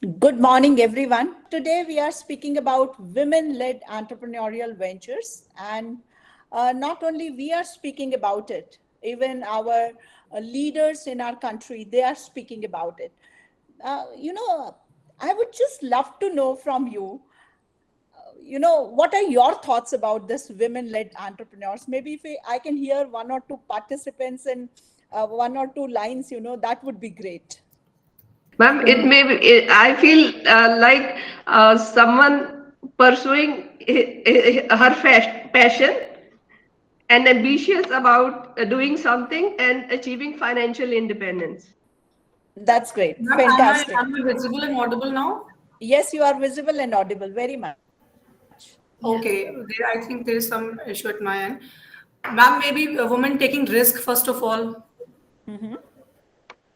Good morning, everyone. Today we are speaking about women-led entrepreneurial ventures, and not only we are speaking about it, even our leaders in our country, they are speaking about it. I would just love to know from you, what are your thoughts about this women-led entrepreneurs? Maybe if I can hear one or two participants and one or two lines, that would be great. Ma'am, it may be, I feel like someone pursuing her passion and ambitious about doing something and achieving financial independence. That's great. Ma'am, Fantastic. am I visible and audible now? Yes, you are visible and audible very much. Okay, I think there is some issue at my end. Ma'am, maybe a woman taking risk first of all.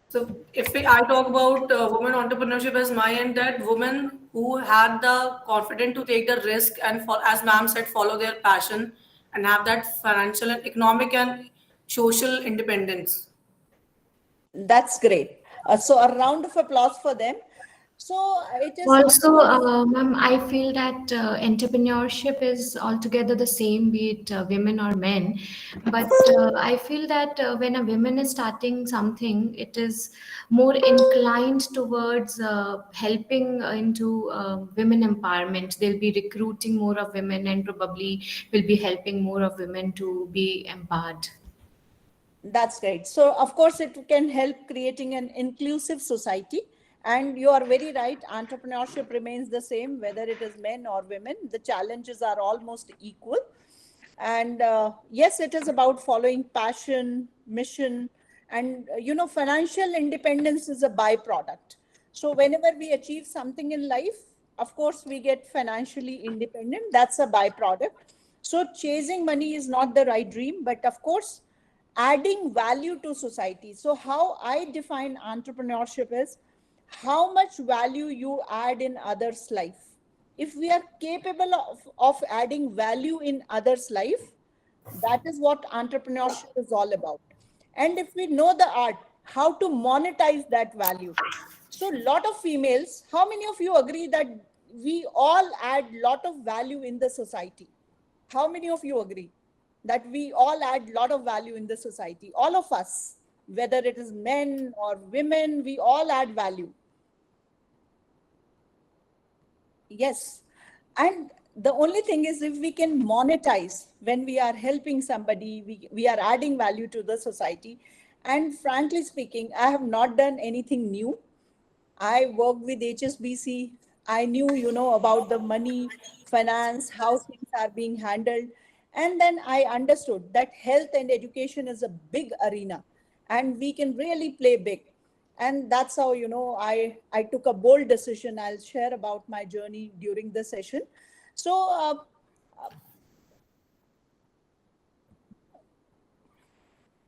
So if I talk about women entrepreneurship as my end, that women who had the confidence to take the risk and as ma'am said, follow their passion and have that financial and economic and social independence. That's great. So a round of applause for them. So it is, of Also, course, ma'am, I feel that entrepreneurship is altogether the same, be it women or men. But I feel that when a woman is starting something, it is more inclined towards helping into women empowerment. They'll be recruiting more of women and probably will be helping more of women to be empowered. that's great. So of course, it can help creating an inclusive society. And you are very right. Entrepreneurship remains the same, whether it is men or women. The challenges are almost equal. And yes, it is about following passion, mission, and financial independence is a byproduct. So whenever we achieve something in life, of course we get financially independent. That's a byproduct. So chasing money is not the right dream, but of course adding value to society. So how I define entrepreneurship is how much value you add in others' life. If we are capable of adding value in others' life, that is what entrepreneurship is all about. And if we know the art, how to monetize that value. So lot of females, how many of you agree that we all add lot of value in the society? How many of you agree that we all add lot of value in the society? All of us, whether it is men or women, we all add value. Yes. And the only thing is, if we can monetize when we are helping somebody, we are adding value to the society. And frankly speaking, I have not done anything new. I worked with HSBC. I knew, about the money, finance, how things are being handled. And then I understood that health and education is a big arena and we can really play big. And that's how, I took a bold decision. I'll share about my journey during the session. So,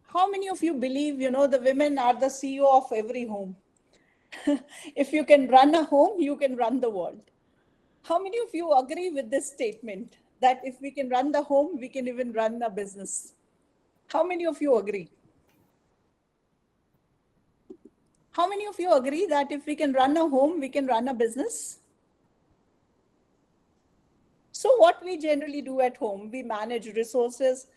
how many of you believe, the women are the CEO of every home? If you can run a home, you can run the world. How many of you agree with this statement that if we can run the home, we can even run a business? How many of you agree? How many of you agree that if we can run a home, we can run a business? So what we generally do at home, we manage resources,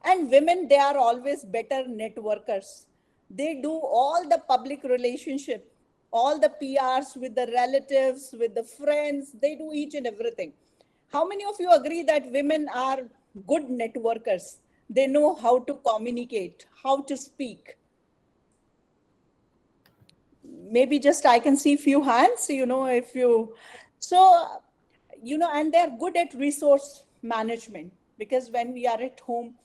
and women, they are always better networkers. They do all the public relationship, all the PRs with the relatives, with the friends, they do each and everything. How many of you agree that women are good networkers? They know how to communicate, how to speak. Maybe just I can see few hands, if you, so, and they're good at resource management, because when we are at home,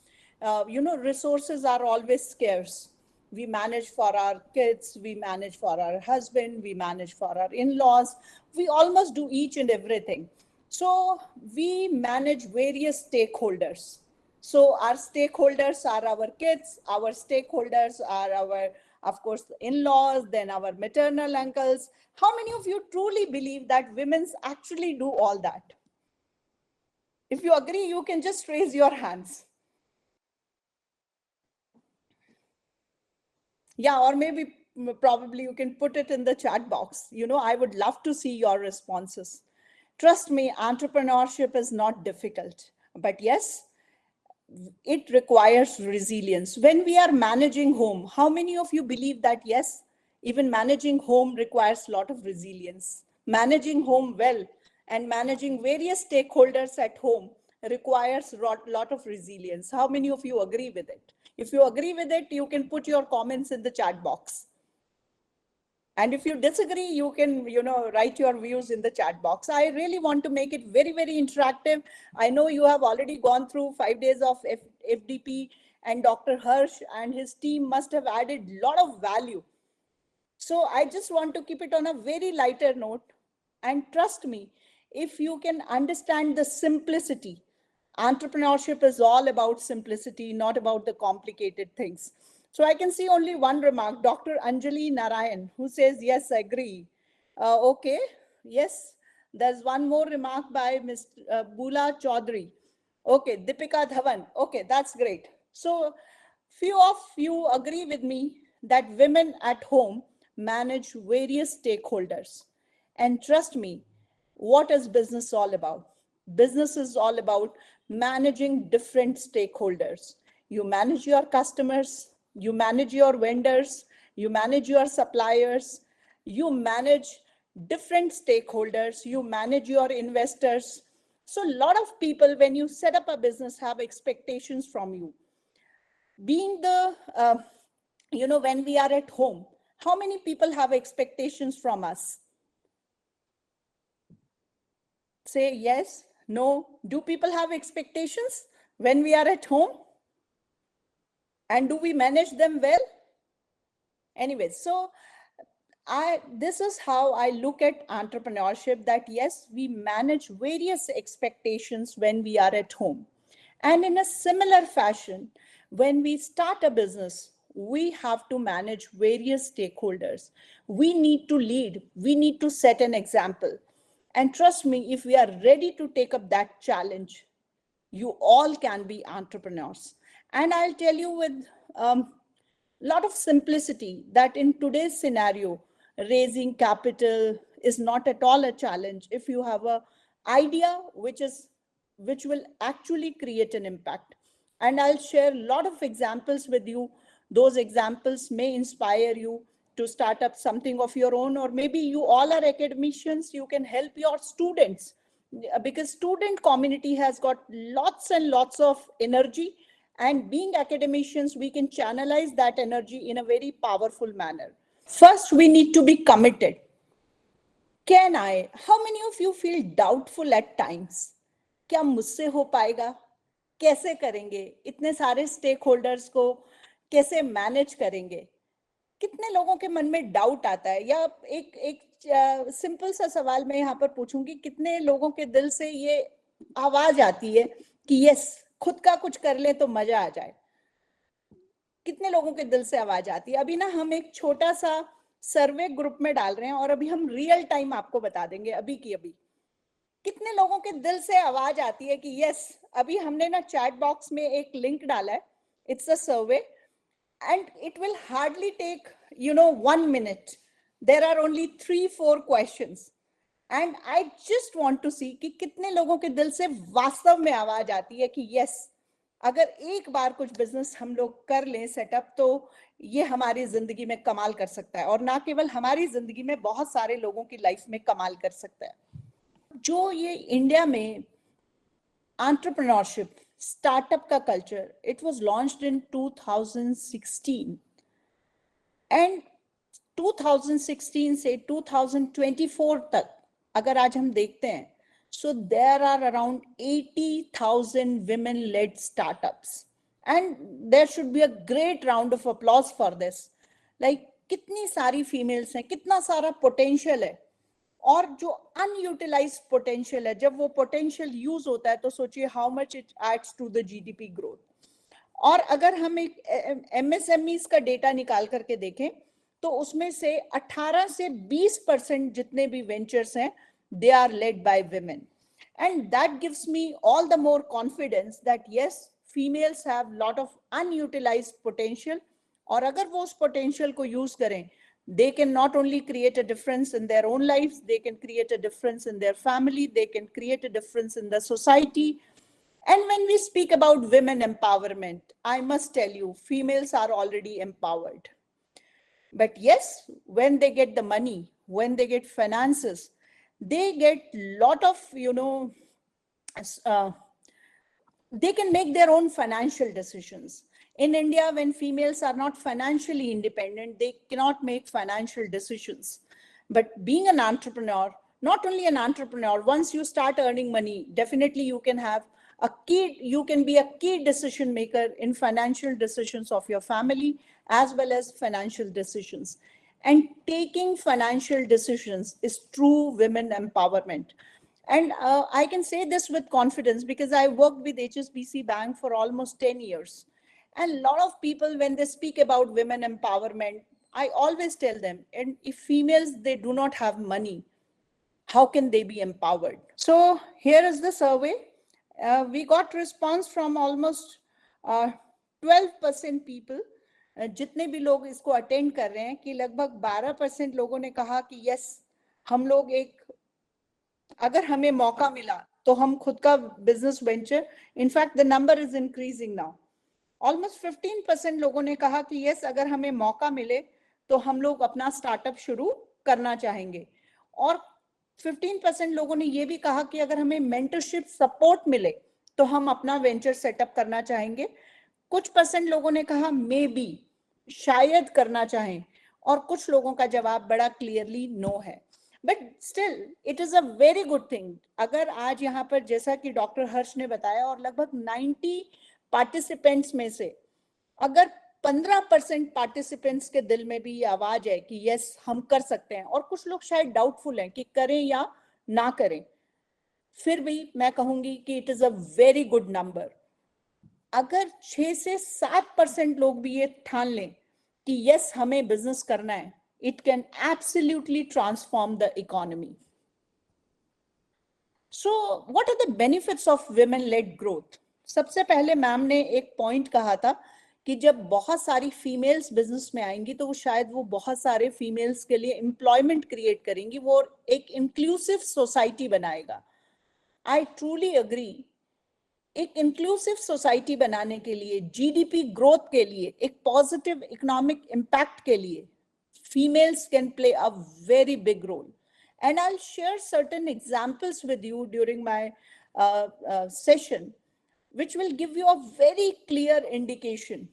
resources are always scarce. We manage for our kids, we manage for our husband, we manage for our in-laws, we almost do each and everything. So we manage various stakeholders. So our stakeholders are our kids, our stakeholders are our, of course, in-laws, then our maternal uncles. How many of you truly believe that women actually do all that? If you agree, you can just raise your hands. Yeah, or maybe probably you can put it in the chat box. I would love to see your responses. Trust me, entrepreneurship is not difficult, but yes, it requires resilience. When we are managing home, how many of you believe that yes, even managing home requires a lot of resilience? Managing home well and managing various stakeholders at home requires a lot of resilience. How many of you agree with it? If you agree with it, you can put your comments in the chat box. And if you disagree, you can, write your views in the chat box. I really want to make it very, very interactive. I know you have already gone through 5 days of FDP, and Dr. Harsh and his team must have added a lot of value. So I just want to keep it on a very lighter note. And trust me, if you can understand the simplicity, entrepreneurship is all about simplicity, not about the complicated things. So I can see only one remark, Dr. Anjali Narayan, who says, yes, agree. Okay, yes. There's one more remark by Ms. Bula Chaudhary. Okay, Deepika Dhawan. Okay, that's great. So few of you agree with me that women at home manage various stakeholders. And trust me, what is business all about? Business is all about managing different stakeholders. You manage your customers, you manage your vendors, you manage your suppliers, you manage different stakeholders, you manage your investors. So a lot of people, when you set up a business, have expectations from you. Being when we are at home, how many people have expectations from us? Say yes, no. Do people have expectations when we are at home? And do we manage them well? Anyway, so this is how I look at entrepreneurship, that yes, we manage various expectations when we are at home. And in a similar fashion, when we start a business, we have to manage various stakeholders. We need to lead. We need to set an example. And trust me, if we are ready to take up that challenge, you all can be entrepreneurs. And I'll tell you with a lot of simplicity that in today's scenario, raising capital is not at all a challenge if you have an idea which will actually create an impact. And I'll share a lot of examples with you. Those examples may inspire you to start up something of your own, or maybe you all are academicians, you can help your students, because student community has got lots and lots of energy, and being academicians, we can channelize that energy in a very powerful manner. First, we need to be committed. How many of you feel doubtful at times? क्या मुझसे हो पाएगा? कैसे करेंगे? इतने सारे stake holders को कैसे मैनेज करेंगे? कितने लोगों के मन में डाउट आता है? या एक सिंपल सा सवाल मैं यहाँ पर पूछूंगी, कितने लोगों के दिल से ये आवाज आती है कि यस, खुद का कुछ कर ले तो मजा आ जाए? कितने लोगों के दिल से आवाज आती है? अभी ना हम एक छोटा सा सर्वे ग्रुप में डाल रहे हैं और अभी हम रियल टाइम आपको बता देंगे अभी की अभी कितने लोगों के दिल से आवाज आती है कि यस। अभी हमने ना चैट बॉक्स में एक लिंक डाला है, it's a survey and it will hardly take 1 minute. There are only 3-4 questions and I just want to see कि कितने लोगों के दिल से वास्तव में आवाज आती है कि यस, अगर एक बार कुछ बिजनेस हम लोग कर लें सेटअप, तो ये हमारी जिंदगी में कमाल कर सकता है, और ना केवल हमारी जिंदगी में, बहुत सारे लोगों की लाइफ में कमाल कर सकता है। जो ये इंडिया में एंटरप्रेन्योरशिप स्टार्टअप का culture, it was launched in 2016 and 2016 से 2024 तक अगर आज हम देखते हैं, so there are around 80,000 women-led startups, and there should be a great round of applause for this. Like कितनी सारी females हैं, कितना सारा potential है, और जो unutilized potential है, जब वो potential use होता है तो सोचिए how much it adds to the GDP growth. और अगर हम एक MSMEs का डेटा निकाल करके देखें तो उसमें से 18 से 20% जितने भी वेंचर्स हैं, they are led by women, and that gives me all the more confidence that yes, females have lot of unutilized potential, और अगर वो उस potential को use करें they can not only create a difference in their own lives, they can create a difference in their family, they can create a difference in the society. And when we speak about women empowerment, I must tell you, females are already empowered. But yes, when they get the money, when they get finances, they get lot of, they can make their own financial decisions. In India, when females are not financially independent, they cannot make financial decisions. But being an entrepreneur, not only an entrepreneur, once you start earning money, definitely you can be a key decision maker in financial decisions of your family, as well as financial decisions. And taking financial decisions is true women empowerment. And I can say this with confidence because I worked with HSBC Bank for almost 10 years. And a lot of people, when they speak about women empowerment, I always tell them, and if females, they do not have money, how can they be empowered? So here is the survey. We got response from almost 12% people. जितने भी लोग इसको attend कर रहे हैं कि लगभग 12% लोगों ने कहा कि यस, हम लोग अगर हमें मौका मिला तो हम खुद का business venture, in fact the number is increasing now, almost 15% लोगों ने कहा कि यस, अगर हमें मौका मिले तो हम लोग अपना स्टार्टअप शुरू करना चाहेंगे. और 15% लोगों ने ये भी कहा कि अगर हमें मेंटरशिप सपोर्ट मिले तो हम अपना वेंचर सेटअप करना चाहेंगे. कुछ परसेंट लोगों ने कहा मे बी, शायद करना चाहें, और कुछ लोगों का जवाब बड़ा क्लियरली नो है. But still it is a very good thing. अगर आज यहाँ पर, जैसा कि डॉक्टर हर्ष ने बताया, और लगभग 90 पार्टिसिपेंट्स में से अगर 15% पार्टिसिपेंट्स के दिल में भी ये आवाज है कि यस, हम कर सकते हैं, और कुछ लोग शायद डाउटफुल हैं कि करें या ना करें, फिर भी मैं कहूंगी कि it is a very good number. अगर 6 से 7% लोग भी ये ठान लें कि यस, हमें बिजनेस करना है, it can absolutely transform the economy. So what are the benefits of women led growth? सबसे पहले मैम ने एक पॉइंट कहा था कि जब बहुत सारी फीमेल्स बिजनेस में आएंगी तो शायद वो बहुत सारे फीमेल्स के लिए एम्प्लॉयमेंट क्रिएट करेंगी, वो एक इंक्लूसिव सोसाइटी बनाएगा. I truly agree. एक इंक्लूसिव सोसाइटी बनाने के लिए, जीडीपी ग्रोथ के लिए, एक पॉजिटिव इकोनॉमिक इम्पैक्ट के लिए, females can play a very big role. And I'll share certain examples with you during my session, which will give you a very clear indication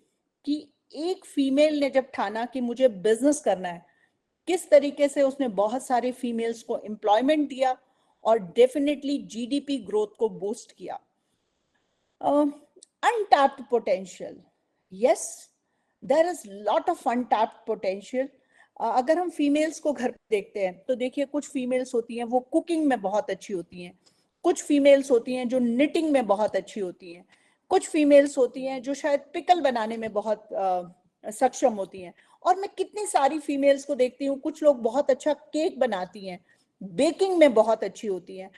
कि एक फीमेल ने जब ठाना कि मुझे बिजनेस करना है, किस तरीके से उसने बहुत सारे फीमेल्स को एम्प्लॉयमेंट दिया और डेफिनेटली जीडीपी ग्रोथ को बूस्ट किया. Untapped potential. Yes, there is lot of untapped potential. अगर हम फीमेल्स को घर पे देखते हैं तो देखिए, कुछ फीमेल्स होती हैं वो कुकिंग में बहुत अच्छी होती हैं, कुछ फीमेल्स होती हैं जो निटिंग में बहुत अच्छी होती हैं, कुछ फीमेल्स होती हैं जो शायद पिकल बनाने में बहुत सक्षम होती हैं, और मैं कितनी सारी फीमेल्स को देखती हूँ, कुछ लोग बहुत अच्छा केक बनाती हैं, बेकिंग में बहुत अच्छी होती हैं.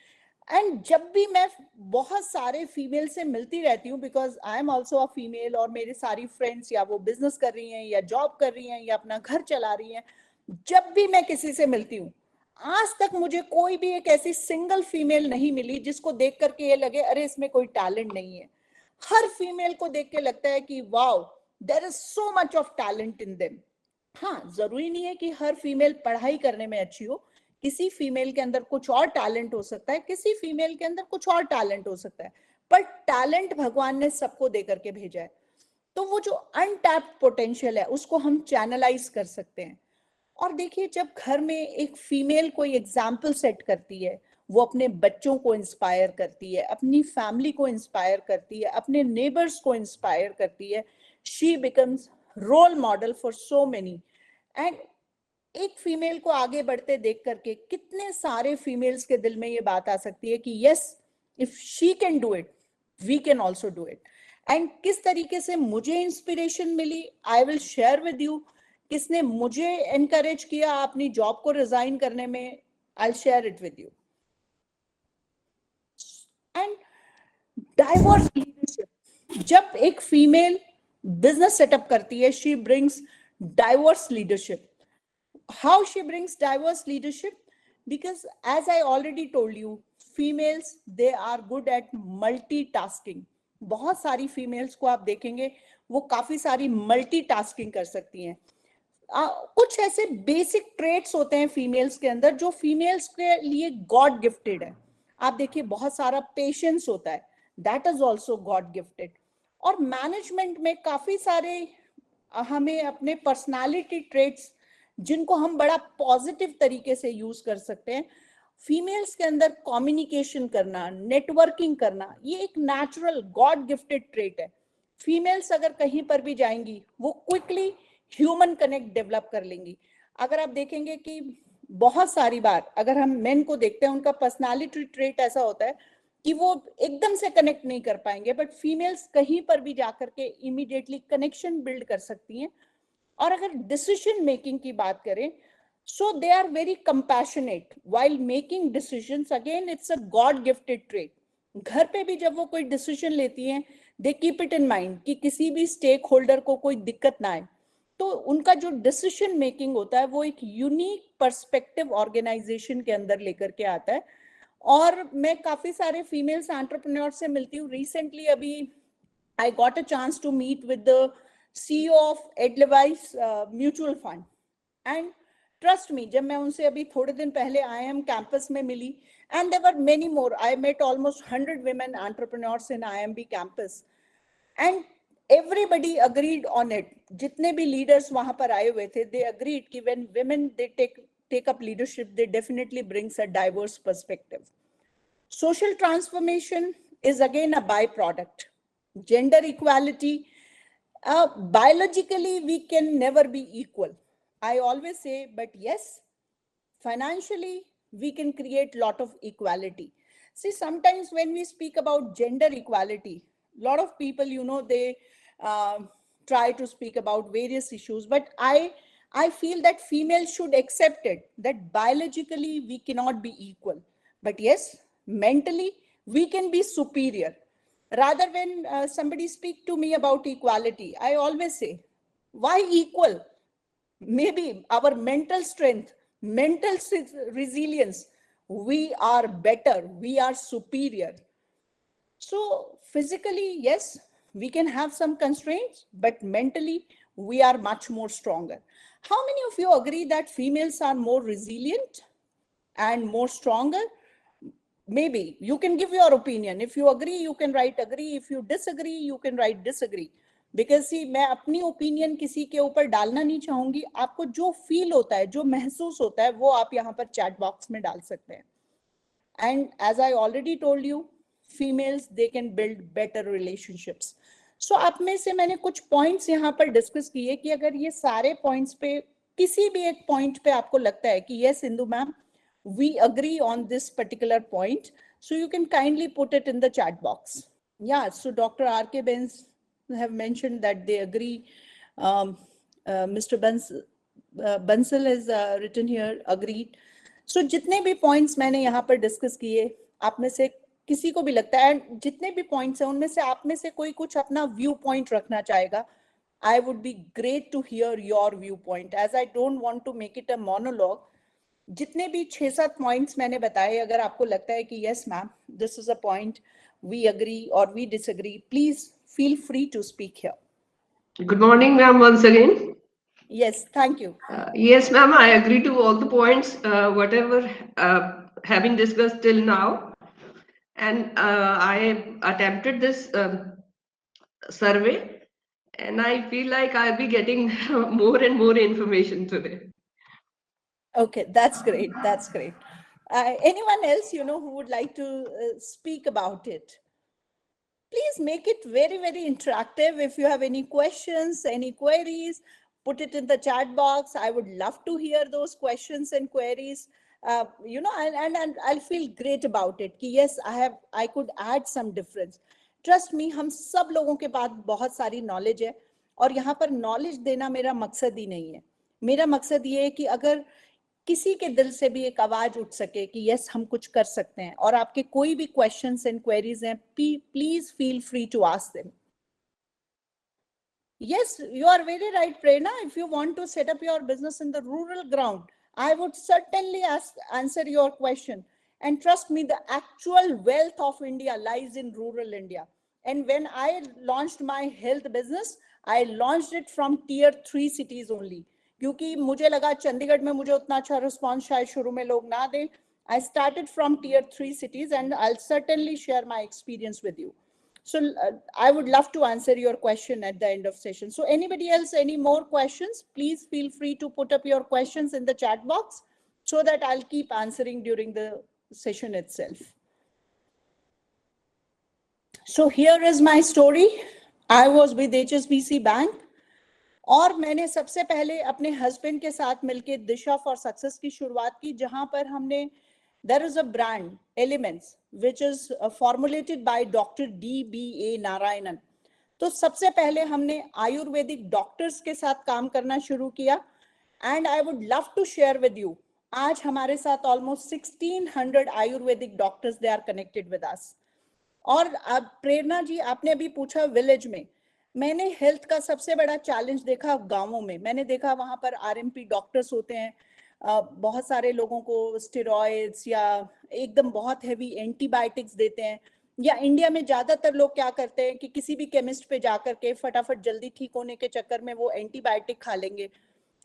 एंड जब भी मैं बहुत सारे फीमेल से मिलती रहती हूँ, because I am also a female, और मेरी सारी फ्रेंड्स या वो बिजनेस कर रही हैं या जॉब कर रही हैं या अपना घर चला रही हैं, जब भी मैं किसी से मिलती हूँ, आज तक मुझे कोई भी एक ऐसी सिंगल फीमेल नहीं मिली जिसको देख करके ये लगे अरे इसमें कोई टैलेंट नहीं है. हर फीमेल को देख के लगता है कि wow, there is so much of talent in them. हाँ, जरूरी नहीं है कि हर फीमेल पढ़ाई करने में अच्छी हो. किसी फीमेल के अंदर कुछ और टैलेंट हो सकता है, किसी फीमेल के अंदर कुछ और टैलेंट हो सकता है, पर टैलेंट भगवान ने सबको दे करके भेजा है. तो वो जो अनटैप्ड पोटेंशियल है उसको हम चैनलाइज कर सकते हैं. और देखिए, जब घर में एक फीमेल कोई एग्जाम्पल सेट करती है, वो अपने बच्चों को इंस्पायर करती है, अपनी फैमिली को इंस्पायर करती है, अपने नेबर्स को इंस्पायर करती है, she becomes role model for so many. And एक फीमेल को आगे बढ़ते देख करके कितने सारे फीमेल्स के दिल में ये बात आ सकती है कि yes, if she can do it, we can also do it. And किस तरीके से मुझे इंस्पिरेशन मिली, I will share with you. किसने मुझे एनकरेज किया अपनी जॉब को रिजाइन करने में, आई will share it with you. And diverse leadership. जब एक फीमेल बिजनेस सेटअप करती है, she brings diverse leadership. how she brings diverse leadership, because as I already told you, females, they are good at multitasking. बहुत सारी females को आप देखेंगे वो काफी सारी multitasking कर सकती हैं. कुछ ऐसे बेसिक ट्रेट्स होते हैं फीमेल्स के अंदर जो फीमेल्स के लिए गॉड गिफ्टेड है. आप देखिए बहुत सारा पेशेंस होता है, that is also God gifted. और मैनेजमेंट में काफी सारे हमें अपने पर्सनालिटी ट्रेट्स जिनको हम बड़ा पॉजिटिव तरीके से यूज कर सकते हैं. फीमेल्स के अंदर कम्युनिकेशन करना, नेटवर्किंग करना, ये एक नेचुरल गॉड गिफ्टेड ट्रेट है. फीमेल्स अगर कहीं पर भी जाएंगी वो क्विकली ह्यूमन कनेक्ट डेवलप कर लेंगी. अगर आप देखेंगे कि बहुत सारी बार अगर हम मेन को देखते हैं, उनका पर्सनालिटी ट्रेट ऐसा होता है कि वो एकदम से कनेक्ट नहीं कर पाएंगे, बट फीमेल्स कहीं पर भी जाकर के इमीडिएटली कनेक्शन बिल्ड कर सकती हैं. और अगर डिसीजन मेकिंग की बात करें, so they are very compassionate while making decisions. Again it's a god gifted trait. घर पे भी जब वो कोई डिसीजन लेती हैं, they keep it in mind कि किसी भी स्टेक होल्डर को कोई दिक्कत ना आए. तो उनका जो डिसीजन मेकिंग होता है वो एक यूनिक पर्सपेक्टिव ऑर्गेनाइजेशन के अंदर लेकर के आता है. और मैं काफी सारे फीमेल्स एंटरप्रेन्योर से मिलती हूँ. रिसेंटली अभी I got a chance to meet with the CEO of Edelweiss mutual fund. And trust me, जब मैं उनसे अभी थोड़े दिन पहले IIM कैंपस में मिली, and there were many more, I met almost 100 women entrepreneurs in IMB campus, and everybody agreed on it. जितने भी leaders वहां पर आए हुए थे, they agreed कि when women they take up leadership, they definitely brings a diverse perspective. Social transformation is again a byproduct. Gender equality, biologically we can never be equal, I always say, but yes, financially we can create lot of equality. See, sometimes when we speak about gender equality, lot of people, you know, they try to speak about various issues, but I feel that females should accept it, that biologically we cannot be equal, but yes, mentally we can be superior. Rather, when somebody speak to me about equality, I always say, why equal? Maybe our mental strength, mental resilience, we are better, we are superior. So physically, yes, we can have some constraints, but mentally we are much more stronger. How many of you agree that females are more resilient and more stronger? Maybe you can give your opinion. If you agree, you can write agree. If you disagree, you can write disagree. Because see, मैं अपनी opinion किसी के ऊपर डालना नहीं चाहूंगी. आपको जो फील होता है, जो महसूस होता है, वो आप यहाँ पर चैट बॉक्स में डाल सकते हैं. And as I already told you, females, they can build better relationships. So आप में से मैंने कुछ पॉइंट्स यहाँ पर डिस्कस किए कि अगर ये सारे पॉइंट्स पे किसी भी एक पॉइंट पे आपको लगता है कि yes, Indu ma'am, we agree on this particular point, so you can kindly put it in the chat box. Yeah, so Dr. R.K. Benz have mentioned that they agree. Mr. Bansal has written here, agreed. So जितने भी points मैंने यहाँ पर discuss किए, आप में से किसी को भी लगता है, जितने भी पॉइंट्स हैं उनमें से आप में से कोई कुछ अपना व्यू पॉइंट रखना चाहेगा, I would be great to hear your viewpoint, as I don't want to make it a monologue. जितने भी 6-7 पॉइंट्स मैंने बताए, अगर आपको लगता है कि yes ma'am, this is a point, we agree or we disagree, please feel free to speak here. Good morning, ma'am, once again. Yes, thank you. Yes, ma'am, I agree to all the points, whatever having discussed till now. And I attempted this survey, and I feel like I'll be getting more and more information today. Okay, that's great. That's great. Anyone else, you know, who would like to speak about it? Please make it very, very interactive. If you have any questions, any queries, put it in the chat box. I would love to hear those questions and queries. You know, and I'll feel great about it. कि yes, I could add some difference. Trust me, हम सब लोगों के पास बहुत सारी knowledge है, और यहाँ पर knowledge देना मेरा मकसद ही नहीं है. मेरा मकसद ये है कि अगर किसी के दिल से भी एक आवाज उठ सके कि यस, हम कुछ कर सकते हैं, और आपके कोई भी क्वेश्चंस एंड क्वेरीज हैं, please feel free to ask them. Yes, you are very right, Prerna. If you want to set up your business in the rural ground, I would certainly answer your question. And trust me, the actual wealth of India lies in rural India. And when I launched my health business, I launched it from tier 3 cities only. क्योंकि मुझे लगा चंडीगढ़ में मुझे उतना अच्छा response शायद शुरू में लोग ना दें. I started from tier 3 cities, and I'll certainly share my experience with you. So I would love to answer your question at the end of session. So anybody else, any more questions? Please feel free to put up your questions in the chat box so that I'll keep answering during the session itself. So here is my story. I was with HSBC Bank और मैंने सबसे पहले अपने husband के साथ मिलकर दिशा for success की शुरुआत की, जहां पर हमने there is a brand, Elements, which is formulated by Dr. D.B.A. Narayanan. तो सबसे पहले हमने आयुर्वेदिक डॉक्टर्स के साथ काम करना शुरू किया. And I would love to share with you, आज हमारे साथ almost 1600 Ayurvedic doctors they are connected with us. और अब प्रेरणा जी, आपने अभी पूछा विलेज में, मैंने हेल्थ का सबसे बड़ा चैलेंज देखा गांवों में. मैंने देखा वहां पर आरएमपी डॉक्टर्स होते हैं, बहुत सारे लोगों को स्टेरॉइड्स या एकदम बहुत हैवी एंटीबायोटिक्स देते हैं. या इंडिया में ज्यादातर लोग क्या करते हैं कि किसी भी केमिस्ट पे जाकर के फटाफट जल्दी ठीक होने के चक्कर में वो एंटीबायोटिक खा लेंगे.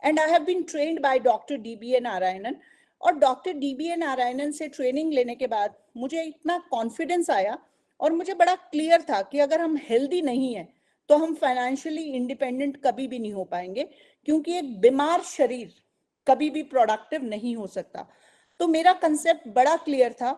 And I have been trained by doctor DBA Narayanan. और डॉक्टर डीबीए नारायणन से ट्रेनिंग लेने के बाद मुझे इतना कॉन्फिडेंस आया और मुझे बड़ा क्लियर था कि अगर हम हेल्दी नहीं है तो हम फाइनेंशियली इंडिपेंडेंट कभी भी नहीं हो पाएंगे, क्योंकि एक बीमार शरीर कभी भी प्रोडक्टिव नहीं हो सकता. तो मेरा कंसेप्ट बड़ा क्लियर था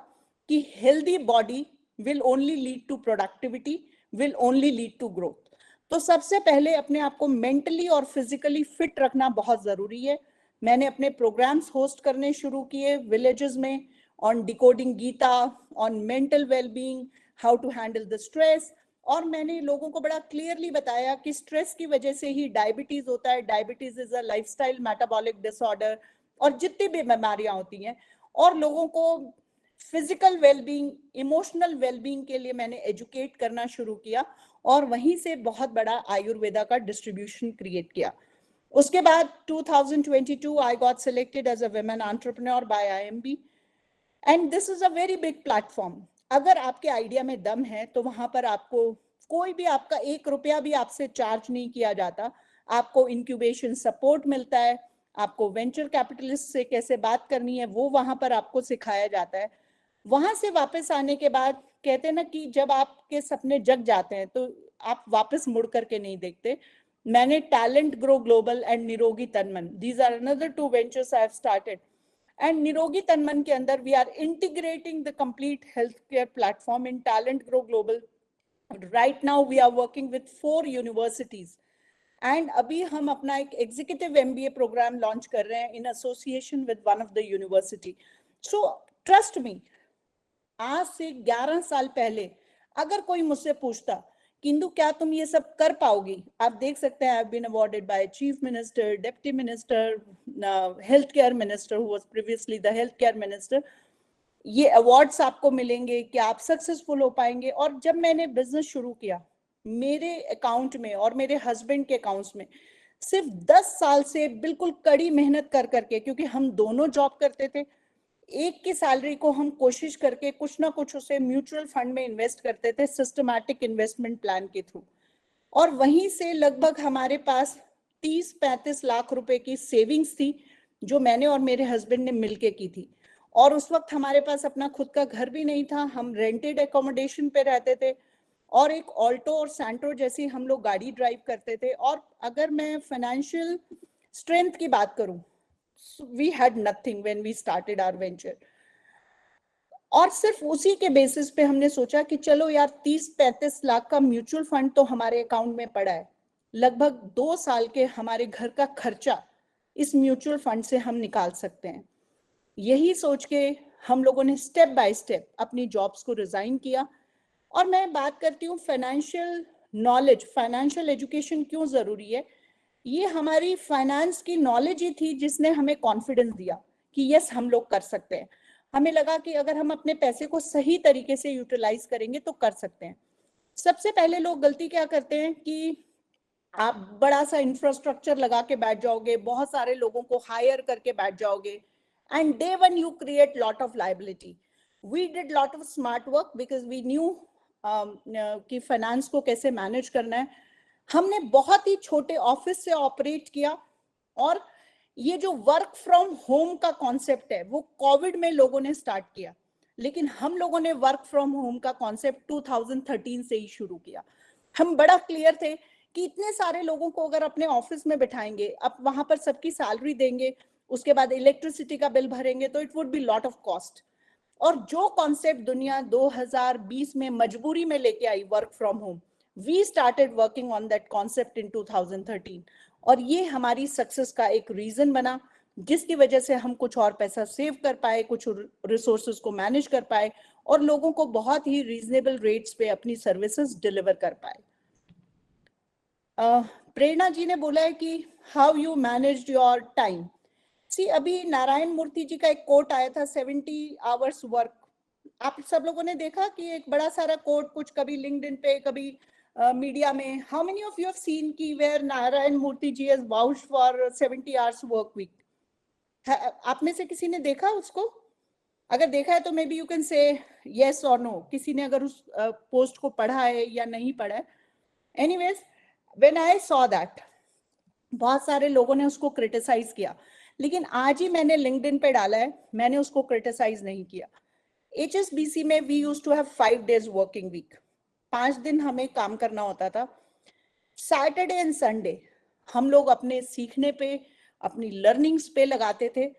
कि healthy body will only lead to productivity, will only lead to growth. तो सबसे पहले अपने आप को मेंटली और फिजिकली फिट रखना बहुत जरूरी है. मैंने अपने प्रोग्राम्स होस्ट करने शुरू किए विलेजेस में, on decoding Gita, on mental wellbeing, how to handle the stress. और मैंने लोगों को बड़ा क्लियरली बताया कि स्ट्रेस की वजह से ही डायबिटीज होता है. Diabetes is a lifestyle metabolic disorder, और जितनी भी बीमारियां होती हैं. और लोगों को फिजिकल वेलबींग, इमोशनल वेलबींग के लिए मैंने एजुकेट करना शुरू किया, और वहीं से बहुत बड़ा आयुर्वेदा का डिस्ट्रीब्यूशन क्रिएट किया. उसके बाद 2022 I got selected as a women entrepreneur by IMB, and this is a very big platform. अगर आपके आइडिया में दम है तो वहां पर आपको कोई भी आपका 1 रुपया भी आपसे चार्ज नहीं किया जाता. आपको इंक्यूबेशन सपोर्ट मिलता है, आपको वेंचर कैपिटलिस्ट से कैसे बात करनी है वो वहां पर आपको सिखाया जाता है. वहां से वापस आने के बाद कहते हैं ना कि जब आपके सपने जग जाते हैं तो आप वापस मुड़ करके नहीं देखते. मैंने talent grow global and Nirogi Tanman, these are another 2 ventures I have started. And Nirogi Tanman के अंदर we are integrating the complete health care platform in talent grow global. Right now we are working with 4 universities, and अभी हम अपना एक executive MBA programme launch कर रहे हैं in association with one of the university. So trust me, आज से 11 साल पहले अगर कोई मुझसे पूछता किंतु क्या तुम ये सब कर पाओगी, आप देख सकते हैं I have been awarded by chief minister, deputy minister, health care minister who was previously the health care minister. ये अवार्ड्स आपको मिलेंगे कि आप सक्सेसफुल हो पाएंगे. और जब मैंने बिजनेस शुरू किया, मेरे अकाउंट में और मेरे हस्बैंड के अकाउंट्स में सिर्फ 10 साल से बिल्कुल कड़ी मेहनत कर करके, क्योंकि हम दोनों जॉब करते थे, एक की सैलरी को हम कोशिश करके कुछ ना कुछ उसे म्यूचुअल फंड में इन्वेस्ट करते थे सिस्टमैटिक इन्वेस्टमेंट प्लान के थ्रू. और वहीं से लगभग हमारे पास 30-35 लाख रुपए की सेविंग्स थी जो मैंने और मेरे हस्बैंड ने मिलके की थी. और उस वक्त हमारे पास अपना खुद का घर भी नहीं था, हम रेंटेड एकोमोडेशन पे रहते थे, और एक ऑल्टो और सैंट्रो जैसी हम लोग गाड़ी ड्राइव करते थे. और अगर मैं फाइनेंशियल स्ट्रेंथ की बात करूं, we had nothing when we started our venture. और सिर्फ उसी के बेसिस पे हमने सोचा कि चलो यार 30-35 लाख का म्यूचुअल फंड तो हमारे अकाउंट में पड़ा है, लगभग 2 साल के हमारे घर का खर्चा इस म्यूचुअल फंड से हम निकाल सकते हैं. यही सोच के हम लोगों ने स्टेप बाय स्टेप अपनी जॉब्स को रिजाइन किया. और मैं बात करती हूँ फाइनेंशियल नॉलेज, फाइनेंशियल एजुकेशन क्यों जरूरी है. ये हमारी फाइनेंस की नॉलेज ही थी जिसने हमें कॉन्फिडेंस दिया कि यस हम लोग कर सकते हैं. हमें लगा कि अगर हम अपने पैसे को सही तरीके से यूटिलाइज करेंगे तो कर सकते हैं. सबसे पहले लोग गलती क्या करते हैं कि आप बड़ा सा इंफ्रास्ट्रक्चर लगा के बैठ जाओगे, बहुत सारे लोगों को हायर करके बैठ जाओगे, and day one you create lot of liability. We did lot of smart work because we knew कि फाइनेंस को कैसे मैनेज करना है. हमने बहुत ही छोटे ऑफिस से ऑपरेट किया, और ये जो वर्क फ्रॉम होम का कॉन्सेप्ट है वो कोविड में लोगों ने स्टार्ट किया, लेकिन हम लोगों ने वर्क फ्रॉम होम का कॉन्सेप्ट 2013 से ही शुरू किया. हम बड़ा क्लियर थे कि इतने सारे लोगों को अगर अपने ऑफिस में बिठाएंगे, अब वहां पर सबकी सैलरी देंगे, उसके बाद इलेक्ट्रिसिटी का बिल भरेंगे, तो it would be lot of cost. और जो कॉन्सेप्ट दुनिया 2020 में मजबूरी में लेके आई work from home, we started working on that concept in 2013, और ये हमारी सक्सेस का एक रीजन बना, जिसकी वजह से हम कुछ और पैसा सेव कर पाए, कुछ रिसोर्सेज को मैनेज कर पाए, और लोगों को बहुत ही रीजनेबल रेट्स पे अपनी सर्विसेज डिलीवर कर पाए. प्रेरणा जी ने बोला है कि how you managed your time. See, अभी नारायण मूर्ति जी का एक कोट आया था, 70 आवर्स वर्क. आप सब लोगों ने देखा कि एक बड़ा सारा कोट, कुछ कभी लिंक्डइन पे, कभी मीडिया में. How many of you have seen की where Narayan Murthy ji has vouched for 70 hours work week? आप में से किसी ने देखा उसको? अगर देखा है तो may be you can say yes और नो. किसी ने अगर उस पोस्ट को पढ़ा है या नहीं पढ़ा है. Anyways, when I saw that, बहुत सारे लोगों ने उसको क्रिटिसाइज किया, लेकिन आज ही मैंने लिंक्डइन पे डाला है, मैंने उसको क्रिटिसाइज नहीं किया. HSBC में we used to have 5 days working week. 5 दिन हमें काम करना होता था. सैटरडे एंड संडे हम लोग अपने सीखने पे, अपनी लर्निंग्स पे लगाते थे.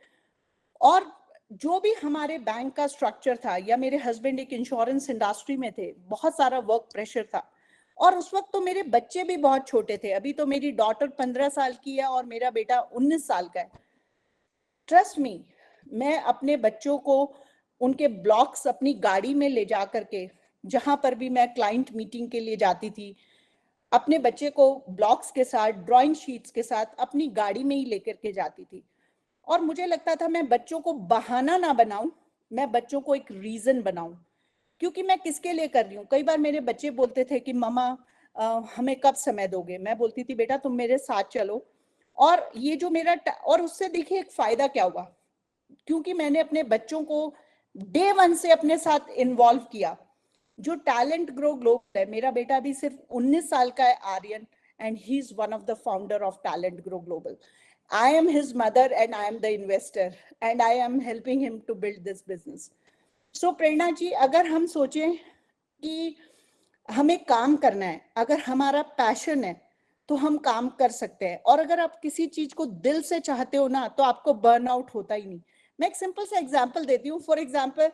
और जो भी हमारे बैंक का स्ट्रक्चर था, या मेरे हस्बैंड एक इंश्योरेंस इंडस्ट्री में थे, बहुत सारा वर्क प्रेशर था. और उस वक्त तो मेरे बच्चे भी बहुत छोटे थे. अभी तो मेरी डॉटर 15 साल की है और मेरा बेटा 19 साल का है. ट्रस्ट मी, मैं अपने बच्चों को उनके ब्लॉक्स अपनी गाड़ी में ले जा करके, जहां पर भी मैं क्लाइंट मीटिंग के लिए जाती थी, अपने बच्चे को ब्लॉक्स के साथ, ड्राइंग शीट्स के साथ अपनी गाड़ी में ही लेकर के जाती थी. और मुझे लगता था मैं बच्चों को बहाना ना बनाऊं, मैं बच्चों को एक रीजन बनाऊं, क्योंकि मैं किसके लिए कर रही हूँ. कई बार मेरे बच्चे बोलते थे कि मम्मा हमें कब समय दोगे. मैं बोलती थी बेटा तुम मेरे साथ चलो. और ये जो मेरा और उससे देखिए एक फायदा क्या हुआ, क्योंकि मैंने अपने बच्चों को डे वन से अपने साथ इन्वॉल्व किया. जो टैलेंट ग्रो ग्लोबल है, मेरा बेटा भी सिर्फ 19 साल का है, Aryan, and he is one of the founder of talent grow global. I am his mother and I am the investor and I am helping him to build this business. So प्रेरणा जी, अगर हम सोचें कि हमें काम करना है, अगर हमारा पैशन है तो हम काम कर सकते हैं. और अगर आप किसी चीज को दिल से चाहते हो ना, तो आपको बर्नआउट होता ही नहीं. मैं एक सिंपल सा एग्जांपल देती हूँ. फॉर एग्जांपल,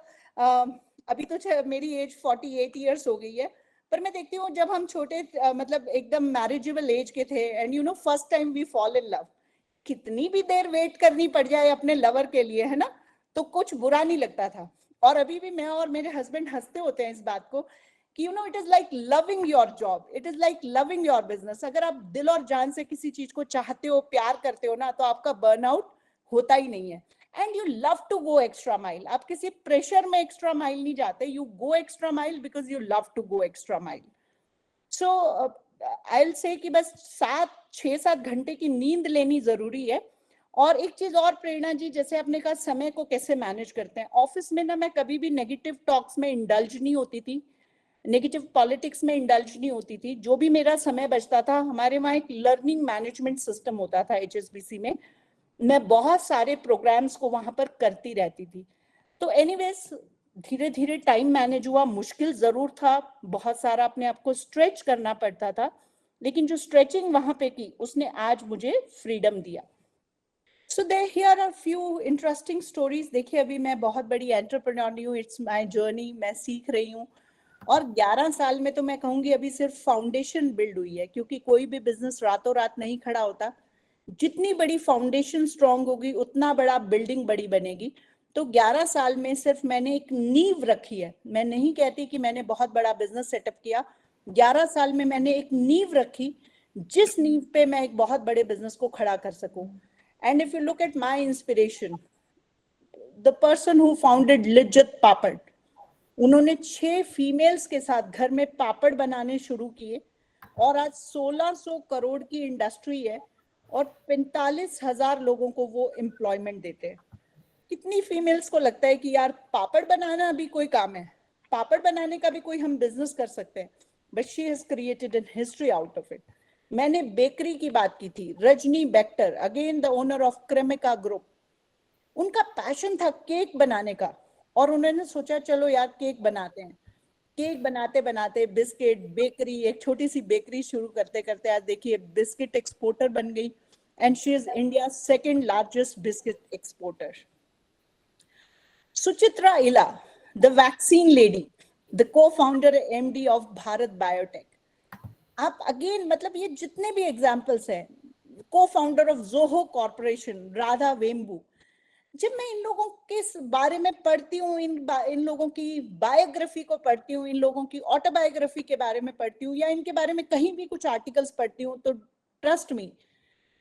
अभी तो मेरी एज 48 ईयर्स हो गई है, पर मैं देखती हूँ जब हम छोटे मतलब एकदम मैरिजेबल एज के थे, and you know first time we fall in love, कितनी भी देर वेट करनी पड़ जाए अपने लवर के लिए, है ना, तो कुछ बुरा नहीं लगता था. और अभी भी मैं और मेरे हस्बैंड हंसते होते हैं इस बात को कि you know it is like loving your job, it is like loving your business. अगर आप दिल और जान से किसी चीज को चाहते हो, प्यार करते हो ना, तो आपका बर्नआउट होता ही नहीं है. And you love to go extra mile. आप किसी प्रेशर में एक्स्ट्रा माइल नहीं जाते, you go extra mile because you love to go extra mile. So I will say कि बस 6-7 घंटे की नींद लेनी जरूरी है. और एक चीज और प्रेरणा जी, जैसे आपने कहा समय को कैसे मैनेज करते हैं. ऑफिस में ना मैं कभी भी नेगेटिव टॉक्स में इंडल्ज नहीं होती थी, नेगेटिव पॉलिटिक्स में इंडल्ज नहीं होती थी. जो भी मेरा समय बचता था, हमारे वहाँ एक लर्निंग मैनेजमेंट सिस्टम होता था HSBC में, मैं बहुत सारे प्रोग्राम्स को वहां पर करती रहती थी. तो एनीवेज, धीरे धीरे टाइम मैनेज हुआ. मुश्किल जरूर था, बहुत सारा अपने आप को स्ट्रेच करना पड़ता था, लेकिन जो स्ट्रेचिंग वहां पे की, उसने आज मुझे फ्रीडम दिया. So they here are few interesting stories. देखिए, अभी मैं बहुत बड़ी एंटरप्रेन्योर नहीं हूँ, इट्स माय जर्नी, मैं सीख रही हूँ. और 11 साल में तो मैं कहूंगी अभी सिर्फ फाउंडेशन बिल्ड हुई है, क्योंकि कोई भी बिजनेस रातों रात नहीं खड़ा होता. जितनी बड़ी फाउंडेशन स्ट्रांग होगी, उतना बड़ा बिल्डिंग बड़ी बनेगी. तो 11 साल में सिर्फ मैंने एक नींव रखी है. मैं नहीं कहती कि मैंने बहुत बड़ा बिजनेस सेटअप किया. 11 साल में मैंने एक नींव रखी, जिस नींव पे मैं एक बहुत बड़े बिजनेस को खड़ा कर सकूं. And if you look at my inspiration, the person who founded Lijjat Papad, उन्होंने 6 फीमेल्स के साथ घर में पापड़ बनाने शुरू किए. और आज 1600 करोड़ की इंडस्ट्री है और 45,000 लोगों को वो एम्प्लॉयमेंट देते हैं। कितनी फीमेल्स को लगता है कि यार पापड़ बनाना भी कोई काम है, पापड़ बनाने का भी कोई हम बिजनेस कर सकते हैं, but she has created an history out of it. मैंने बेकरी की बात की थी, Rajni Bector, again the owner of Cremica group, उनका पैशन था केक बनाने का और उन्होंने सोचा चलो यार केक बनाते हैं। केक बनाते बनाते बिस्किट, बेकरी, एक छोटी सी बेकरी शुरू करते करते आज देखिए बिस्किट एक्सपोर्टर बन गई and she is India second largest biscuit exporter. Suchitra Ella, the vaccine lady, the co-founder MD of Bharat Biotech. आप अगेन मतलब ये जितने भी एग्जांपल्स हैं, co-founder of Zoho corporation Radha Vembu. जब मैं इन लोगों के बारे में पढ़ती हूँ, इन लोगों की बायोग्राफी को पढ़ती हूँ, इन लोगों की ऑटोबायोग्राफी के बारे में पढ़ती हूँ या इनके बारे में कहीं भी कुछ आर्टिकल्स पढ़ती हूँ, तो trust me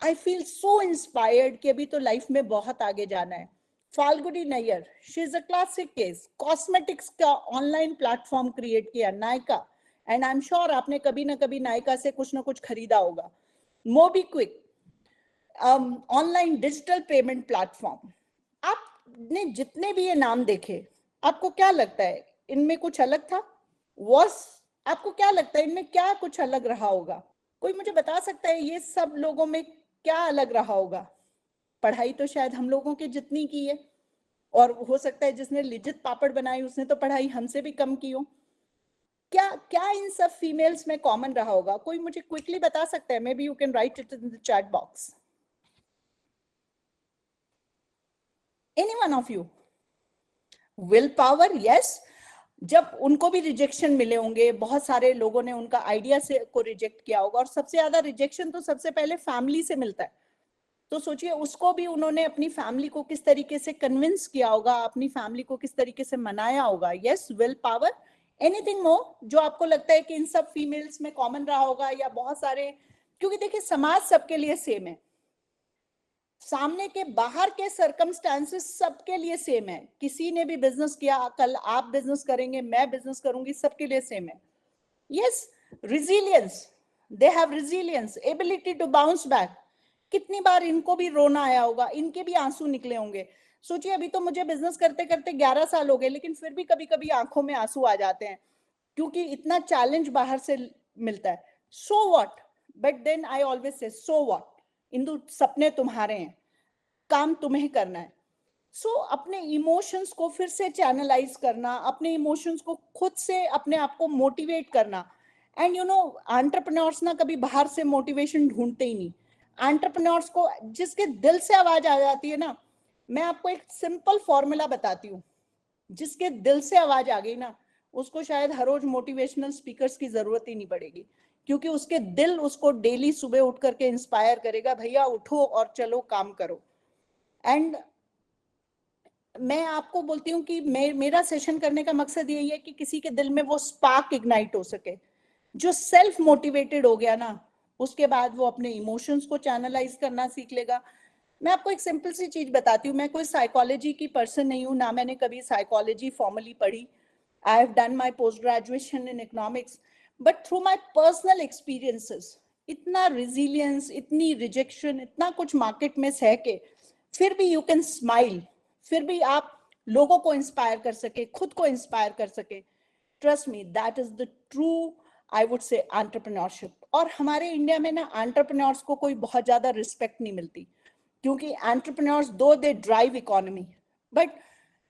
I feel so inspired कि अभी तो लाइफ में बहुत आगे जाना है। Falguni Nayar, she is a classic case, cosmetics का ऑनलाइन प्लेटफॉर्म क्रिएट किया, Nykaa, and I am sure आपने कभी ना कभी नायका से कुछ ना कुछ खरीदा होगा। MobiKwik, online digital payment platform. आपने जितने भी ये नाम देखे, आपको क्या लगता है इनमें कुछ अलग था? आपको क्या लगता है इनमें क्या कुछ अलग रहा होगा? कोई मुझे बता सकता है ये सब लोगों में क्या अलग रहा होगा? पढ़ाई तो शायद हम लोगों की जितनी की है, और हो सकता है जिसने लिज्जत पापड़ बनाई उसने तो पढ़ाई हमसे भी कम की हो। क्या क्या इन सब फीमेल्स में कॉमन रहा होगा? कोई मुझे क्विकली बता सकता है? May be you can write it in the chat box. Any one of you? Will power, yes. जब उनको भी रिजेक्शन मिले होंगे, बहुत सारे लोगों ने उनका आइडिया से को रिजेक्ट किया होगा, और सबसे ज्यादा रिजेक्शन तो सबसे पहले फैमिली से मिलता है। तो सोचिए उसको भी उन्होंने अपनी फैमिली को किस तरीके से कन्विंस किया होगा, अपनी फैमिली को किस तरीके से मनाया होगा। Yes, will power. Anything more जो आपको लगता है कि इन सब फीमेल्स में कॉमन रहा होगा, या बहुत सारे, क्योंकि देखिए समाज सबके लिए सेम है, सामने के बाहर के सर्कमस्टेंसेस सबके लिए सेम है। किसी ने भी बिजनेस किया, कल आप बिजनेस करेंगे, मैं बिजनेस करूंगी, सबके लिए सेम है। Yes, resilience, they have resilience, ability to bounce back. कितनी बार इनको भी रोना आया होगा, इनके भी आंसू निकले होंगे। सोचिए अभी तो मुझे बिजनेस करते करते 11 साल हो गए, लेकिन फिर भी कभी कभी आंखों में आंसू आ जाते हैं क्योंकि इतना चैलेंज बाहर से मिलता है। So what, but then I always say so what, Indu सपने तुम्हारे हैं, काम तुम्हें करना है। सो अपने इमोशंस को फिर से चैनलाइज करना, अपने इमोशंस को खुद से अपने आप को मोटिवेट करना। एंड यू नो एंटरप्रेन्योर्स ना कभी बाहर से मोटिवेशन ढूंढते ही नहीं। एंटरप्रेन्योर्स को जिसके दिल से आवाज आ जाती है ना, मैं आपको एक सिंपल फॉर्मूला बताती हूँ, जिसके दिल से आवाज आ गई ना, उसको शायद हर रोज मोटिवेशनल स्पीकर्स की जरूरत ही नहीं पड़ेगी, क्योंकि उसके दिल उसको डेली सुबह उठ करके इंस्पायर करेगा, भैया उठो और चलो काम करो। एंड मैं आपको बोलती हूँ कि मेरा सेशन करने का मकसद यही है कि किसी के दिल में वो स्पार्क इग्नाइट हो सके। जो सेल्फ मोटिवेटेड हो गया ना, उसके बाद वो अपने इमोशंस को चैनलाइज करना सीख लेगा। मैं आपको एक सिंपल सी चीज बताती हूँ, मैं कोई साइकोलॉजी की पर्सन नहीं हूँ, ना मैंने कभी साइकोलॉजी फॉर्मली पढ़ी। I have done my post graduation in economics, but through my personal experiences, इतना रिजिलियंस, इतनी रिजेक्शन, इतना कुछ मार्केट में सह के फिर भी यू कैन स्माइल, फिर भी आप लोगों को इंस्पायर कर सके, खुद को इंस्पायर कर सके। Trust me, that is the true I would से एंटरप्रेन्योरशिप। और हमारे इंडिया में ना एंटरप्रेन्योर्स को कोई बहुत ज्यादा रिस्पेक्ट नहीं मिलती, क्योंकि एंटरप्रेन्योर्स दो दे ड्राइव इकोनॉमी, बट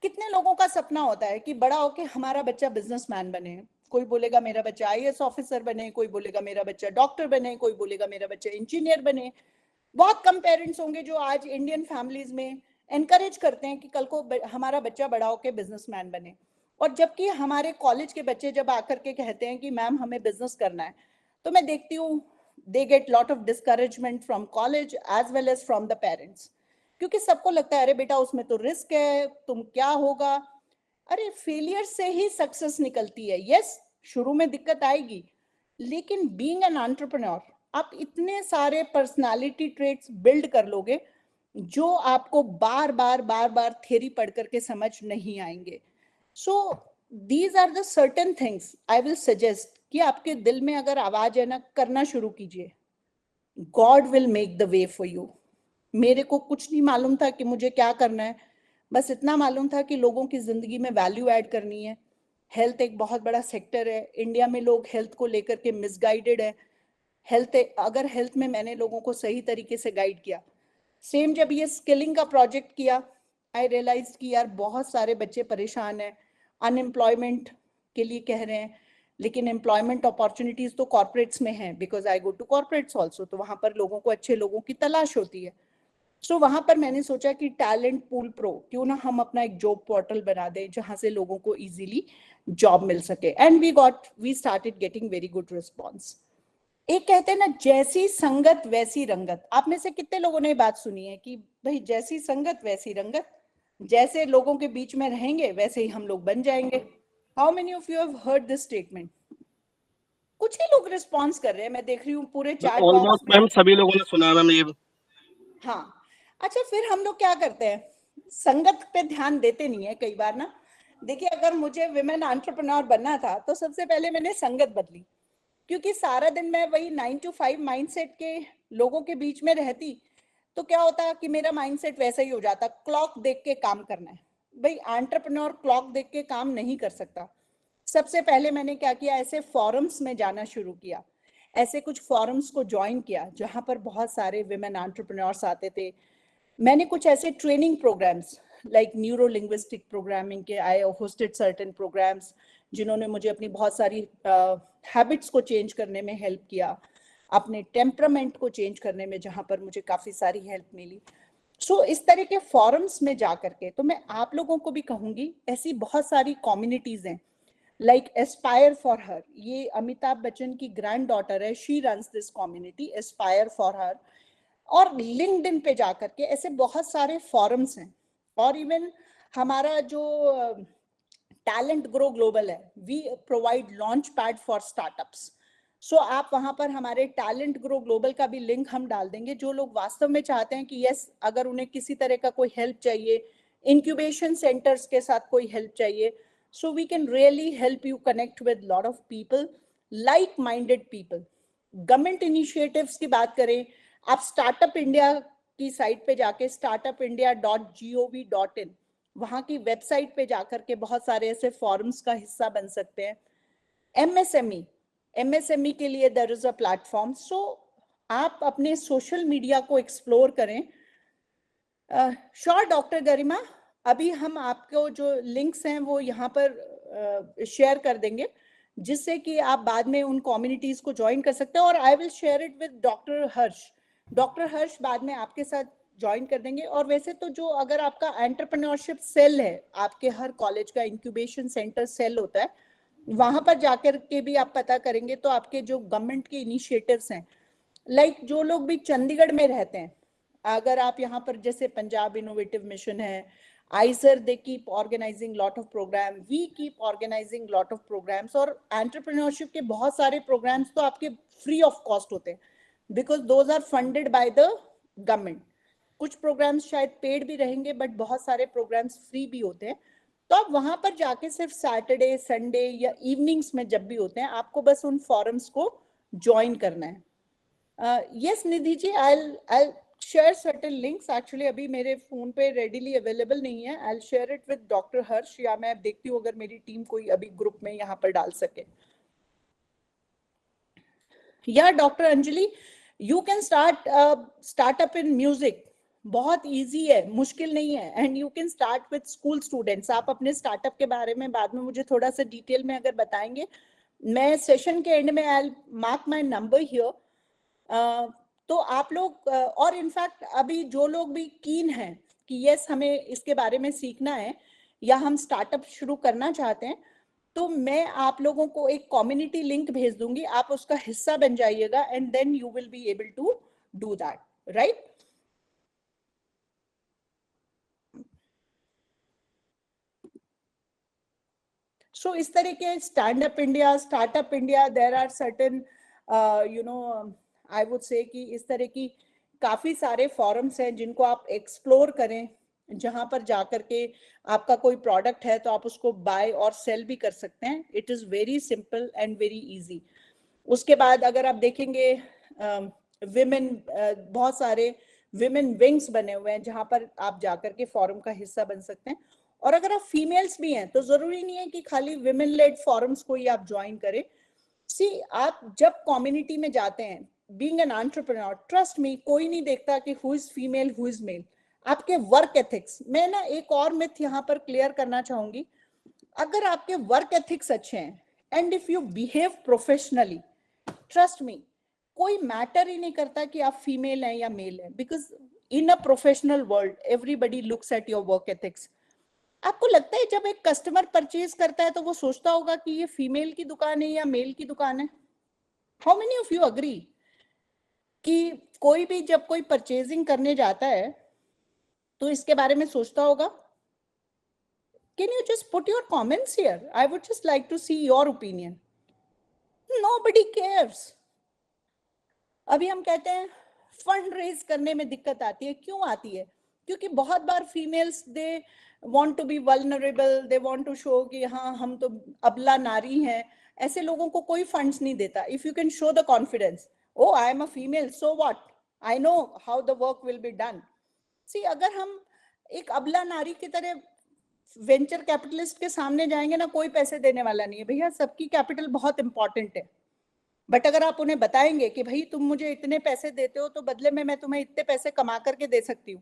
कितने लोगों का सपना होता है कि बड़ा होके हमारा बच्चा बिजनेसमैन बने। कोई बोलेगा मेरा बच्चा IAS ऑफिसर बने, कोई बोलेगा मेरा बच्चा डॉक्टर बने, कोई बोलेगा मेरा बच्चा इंजीनियर बने। बहुत कम पेरेंट्स होंगे जो आज इंडियन फैमिलीज में एनकरेज करते हैं कि कल को हमारा बच्चा बड़ा होकर बिजनेसमैन बने। और जबकि हमारे कॉलेज के बच्चे जब आकर के कहते हैं कि मैम हमें बिजनेस करना है, तो मैं देखती हूँ they get lot of discouragement from college as well as from the parents, क्योंकि सबको लगता है अरे बेटा उसमें तो रिस्क है, तुम क्या होगा। अरे फेलियर से ही सक्सेस निकलती है। यस, शुरू में दिक्कत आएगी, लेकिन बीइंग एन एंटरप्रेन्योर आप इतने सारे पर्सनालिटी ट्रेट्स बिल्ड कर लोगे जो आपको बार बार थ्योरी पढ़ करके समझ नहीं आएंगे। सो these are the certain things I will suggest कि आपके दिल में अगर आवाज है ना, करना शुरू कीजिए. God will make the way for you. मेरे को कुछ नहीं मालूम था कि मुझे क्या करना है, बस इतना मालूम था कि लोगों की जिंदगी में वैल्यू ऐड करनी है. हेल्थ एक बहुत बड़ा सेक्टर है. इंडिया में लोग हेल्थ को लेकर के मिसगाइडेड है. अगर हेल्थ में मैंने लोगों को सही तरीके से गाइड किया. सेम जब ये स्किलिंग का प्रोजेक्ट किया, आई रियलाइज कि यार बहुत सारे बच्चे परेशान हैं, अनएम्प्लॉयमेंट के लिए कह रहे हैं, लेकिन एम्प्लॉयमेंट अपॉर्चुनिटीज तो कॉर्पोरेट्स में है, because I go to corporates also, तो वहां पर लोगों को, अच्छे लोगों की तलाश होती है. सो वहां पर मैंने सोचा कि टैलेंट पूल प्रो क्यों ना हम अपना एक जॉब पोर्टल बना दें जहां से लोगों को इजीली जॉब मिल सके. And we started getting very good response. एक कहते हैं ना, जैसी संगत वैसी रंगत. आप में से कितने लोगों ने बात सुनी है कि भाई जैसी संगत वैसी रंगत, जैसे लोगों के बीच में रहेंगे वैसे ही हम लोग बन जाएंगे. How many of you have heard this statement? कुछ ही लोग रिस्पॉन्स कर रहे हैं, मैं देख रही हूँ पूरे चैट बॉक्स ऑलमोस्ट मैम सभी लोगों ने सुना मैम ये. हाँ. अच्छा, फिर हम लोग क्या करते हैं, संगत पे ध्यान देते नहीं है कई बार ना. देखिए, अगर मुझे विमेन एंटरप्रेन्योर बनना था तो सबसे पहले मैंने संगत बदली, क्योंकि सारा दिन मैं वही 9 to 5 माइंडसेट के लोगों के बीच में रहती, तो क्या होता कि मेरा माइंडसेट वैसा ही हो जाता, क्लॉक देख के काम करना है. भाई एंटरप्रेन्योर क्लॉक देख के काम नहीं कर सकता. सबसे पहले मैंने क्या किया, ऐसे फॉरम्स में जाना शुरू किया. ऐसे कुछ फॉरम्स को ज्वाइन किया जहां पर बहुत सारे विमेन एंटरप्रेन्योर्स आते थे. मैंने कुछ ऐसे training programs like neuro linguistic programming के, आई होस्टेड सर्टेन प्रोग्राम्स जिन्होंने मुझे अपनी बहुत सारी हैबिट्स को चेंज करने में हेल्प किया, अपने टेम्परामेंट को चेंज करने में, जहां पर मुझे काफी सारी हेल्प मिली. सो इस तरह के फॉरम्स में जा करके, तो मैं आप लोगों को भी कहूंगी, ऐसी बहुत सारी कम्युनिटीज हैं लाइक एस्पायर फॉर हर. ये अमिताभ बच्चन की ग्रैंड डॉटर है, she runs this community Aspire for her. और लिंक्डइन पे जाकर के ऐसे बहुत सारे फॉरम्स हैं. और इवन हमारा जो टैलेंट ग्रो ग्लोबल है, we provide launch pad for startups. So आप वहां पर हमारे टैलेंट ग्रो ग्लोबल का भी लिंक हम डाल देंगे. जो लोग वास्तव में चाहते हैं कि यस, अगर उन्हें किसी तरह का कोई हेल्प चाहिए, इंक्यूबेशन सेंटर्स के साथ कोई हेल्प चाहिए, so we can really help you connect with lot of people, like-minded people. Government initiatives की बात करें, आप स्टार्टअप इंडिया की साइट पे जाके startupindia.gov.in, वहां की वेबसाइट पे जाकर के बहुत सारे ऐसे फॉरम्स का हिस्सा बन सकते हैं. एमएसएमई के लिए देयर इज अ प्लेटफॉर्म. सो आप अपने सोशल मीडिया को एक्सप्लोर करें. श्योर डॉक्टर गरिमा, अभी हम आपको जो लिंक्स हैं वो यहाँ पर शेयर कर देंगे, जिससे कि आप बाद में उन कम्युनिटीज को ज्वाइन कर सकते हैं. और I will share it with doctor Harsh. Doctor Harsh बाद में आपके साथ ज्वाइन कर देंगे. और वैसे तो जो, अगर आपका एंटरप्रेन्योरशिप सेल है, आपके हर कॉलेज का इंक्यूबेशन सेंटर सेल होता है, वहां पर जाकर के भी आप पता करेंगे तो आपके जो गवर्नमेंट के इनिशिएटिव्स हैं, लाइक जो लोग भी चंडीगढ़ में रहते हैं, अगर आप यहाँ पर, जैसे पंजाब इनोवेटिव मिशन है, ISER, they keep organizing lot of program, we keep organizing lot of programs. और entrepreneurship के बहुत सारे programs तो आपके free of cost होते हैं, because those are funded by the government. कुछ programs शायद paid भी रहेंगे, but बहुत सारे programs free भी होते हैं. तो आप वहां पर जाके सिर्फ सैटरडे, संडे या इवनिंग्स में जब भी होते हैं, आपको बस उन forums को join करना है. Yes, Nidhi ji, I'll share certain links. Actually अभी मेरे फोन पे readily available नहीं है. I'll share it with Dr. हर्ष, या मैं देखती हूँ अगर मेरी टीम कोई अभी ग्रुप में यहाँ पर डाल सके. या doctor Anjali, you can start up in music. बहुत easy है, मुश्किल नहीं है. And you can start with school students. आप अपने स्टार्टअप के बारे में बाद में मुझे थोड़ा सा डिटेल में अगर बताएंगे, मैं सेशन के एंड में I'll mark my number here. तो आप लोग, और इनफैक्ट अभी जो लोग भी कीन हैं कि यस हमें इसके बारे में सीखना है या हम स्टार्टअप शुरू करना चाहते हैं, तो मैं आप लोगों को एक कम्युनिटी लिंक भेज दूंगी, आप उसका हिस्सा बन जाइएगा, and then you will be able to do that, right? So इस तरह के stand up India, startup India, there are certain I would say कि इस तरह की काफी सारे फॉरम्स हैं जिनको आप एक्सप्लोर करें. जहां पर जाकर के आपका कोई प्रोडक्ट है तो आप उसको बाय और सेल भी कर सकते हैं. It is very simple and very easy. उसके बाद अगर आप देखेंगे विमेन, बहुत सारे विमेन विंग्स बने हुए हैं जहां पर आप जाकर के फोरम का हिस्सा बन सकते हैं. और अगर आप फीमेल्स भी हैं तो जरूरी नहीं है कि खाली विमेन लेड फोरम्स को ही आप ज्वाइन करें. सी, आप जब कम्युनिटी में जाते हैं, being an entrepreneur, trust me, कोई नहीं देखता कि who is female who is male. आपके वर्क एथिक्स, मैं ना एक और मिथ यहाँ पर क्लियर करना चाहूंगी. अगर आपके वर्क एथिक्स अच्छे हैं and if you behave professionally, trust me, कोई मैटर ही नहीं करता कि आप फीमेल हैं या मेल हैं, because in a professional world everybody looks at your work ethics. आपको लगता है जब एक कस्टमर परचेज करता है तो वो सोचता होगा कि ये फीमेल की दुकान है या मेल की दुकान है? How many of you agree कि कोई भी जब कोई परचेजिंग करने जाता है तो इसके बारे में सोचता होगा? Can you just put your comments here? I would just like to see your opinion. Nobody cares. अभी हम कहते हैं फंड रेज करने में दिक्कत आती है. क्यों आती है? क्योंकि बहुत बार females they want to be vulnerable, they want to show कि हाँ हम तो अबला नारी हैं. ऐसे लोगों को कोई फंड्स नहीं देता. If you can show the confidence, oh I am a female, so what, I know how the work will be done. See, अगर हम एक अबला नारी की तरह वेंचर कैपिटलिस्ट के सामने जाएंगे ना, कोई पैसे देने वाला नहीं है. भैया सबकी कैपिटल बहुत इंपॉर्टेंट है, बट अगर आप उन्हें बताएंगे कि भाई तुम मुझे इतने पैसे देते हो तो बदले में मैं तुम्हें इतने पैसे कमा करके दे सकती हूँ,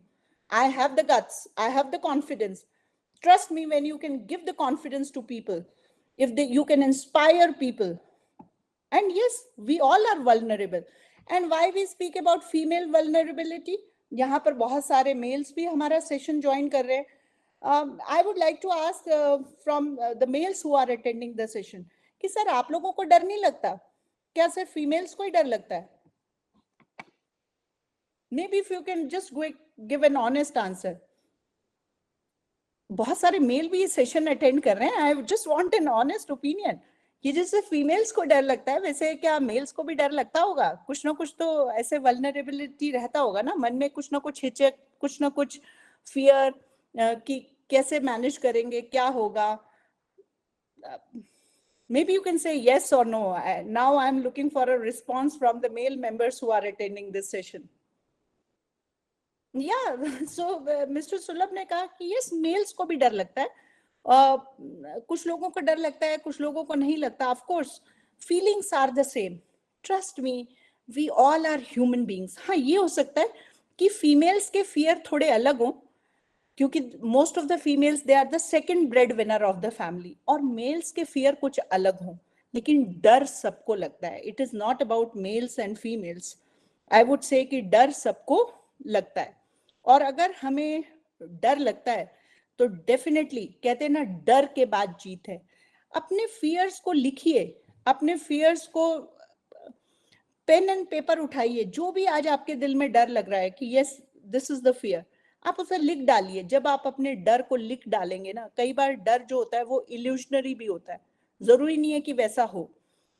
I have the guts, I have the confidence. Trust me, when you can give the confidence to people, if you can inspire people, and yes, we all are vulnerable. And why we speak about female vulnerability, यहाँ पर बहुत सारे mails भी हमारा session join कर रहे हैं. I would like to ask from the males who are attending the session कि सर आप लोगों को डर नहीं लगता क्या? सिर्फ फीमेल्स को ही डर लगता है? Maybe if you can just give an honest answer. बहुत सारे मेल भी सेशन अटेंड कर रहे हैं. I just want an honest opinion कि जैसे फीमेल्स को डर लगता है वैसे क्या मेल्स को भी डर लगता होगा? कुछ ना कुछ तो ऐसे वल्नरेबिलिटी रहता होगा ना मन में, कुछ ना कुछ हिचक, कुछ ना कुछ फियर कि कैसे मैनेज करेंगे, क्या होगा. Maybe you can say yes or no. Now I'm looking for a response from the male members who are attending this session. Yeah, so Mr. सुलभ ने कहा कि yes, मेल्स को भी डर लगता है. कुछ लोगों को डर लगता है, कुछ लोगों को नहीं लगता. Of course, feelings are the same. Trust me, we all are human beings. हाँ, ये हो सकता है कि फीमेल्स के फियर थोड़े अलग हों, क्योंकि most of the females they are the second bread winner of the family, और मेल्स के फियर कुछ अलग हों, लेकिन डर सबको लगता है. It is not about males and females. I would say कि डर सबको लगता है. और अगर हमें डर लगता है तो डेफिनेटली कहते हैं ना, डर के बाद जीत है. अपने फियर्स को लिखिए, अपने फियर्स को पेन एंड पेपर उठाइए. जो भी आज आपके दिल में डर लग रहा है कि yes this is the fear, आप उसे लिख डालिए. जब आप अपने डर को लिख डालेंगे ना, कई बार डर जो होता है वो इल्यूशनरी भी होता है, जरूरी नहीं है कि वैसा हो.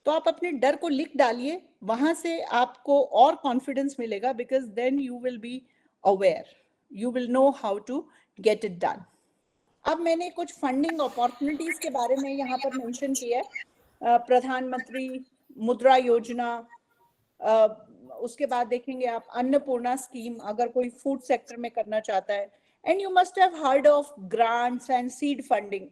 तो आप अपने डर को लिख डालिए, वहां से आपको और कॉन्फिडेंस मिलेगा, because then you will be aware, you will know how to get it done. अब मैंने कुछ फंडिंग अपॉर्चुनिटीज के बारे में यहाँ पर मेंशन किया है. प्रधानमंत्री मुद्रा योजना, उसके बाद देखेंगे आप अन्नपूर्णा स्कीम, अगर कोई फूड सेक्टर में करना चाहता है. And you must have heard of grants and seed funding.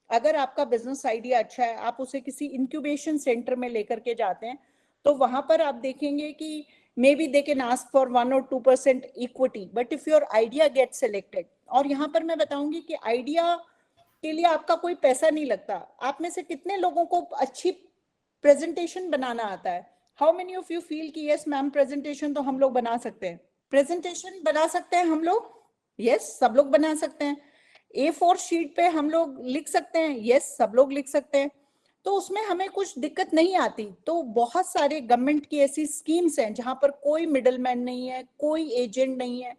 अगर आपका बिजनेस आइडिया अच्छा है, आप उसे किसी इंक्यूबेशन सेंटर में लेकर के जाते हैं, तो वहां पर आप देखेंगे कि maybe they can ask for 1 or 2% equity, but if your idea gets selected, और यहाँ पर मैं बताऊंगी कि आइडिया के लिए आपका कोई पैसा नहीं लगता. आप में से कितने लोगों को अच्छी प्रेजेंटेशन बनाना आता है? How many of you feel कि यस मैम, प्रेजेंटेशन तो हम लोग बना सकते हैं? प्रेजेंटेशन बना सकते हैं हम लोग? यस, सब लोग बना सकते हैं. A4 शीट पे हम लोग लिख सकते हैं? यस, सब लोग लिख सकते हैं. तो उसमें हमें कुछ दिक्कत नहीं आती. तो बहुत सारे गवर्नमेंट की ऐसी स्कीम्स हैं जहां पर कोई मिडलमैन नहीं है, कोई एजेंट नहीं है.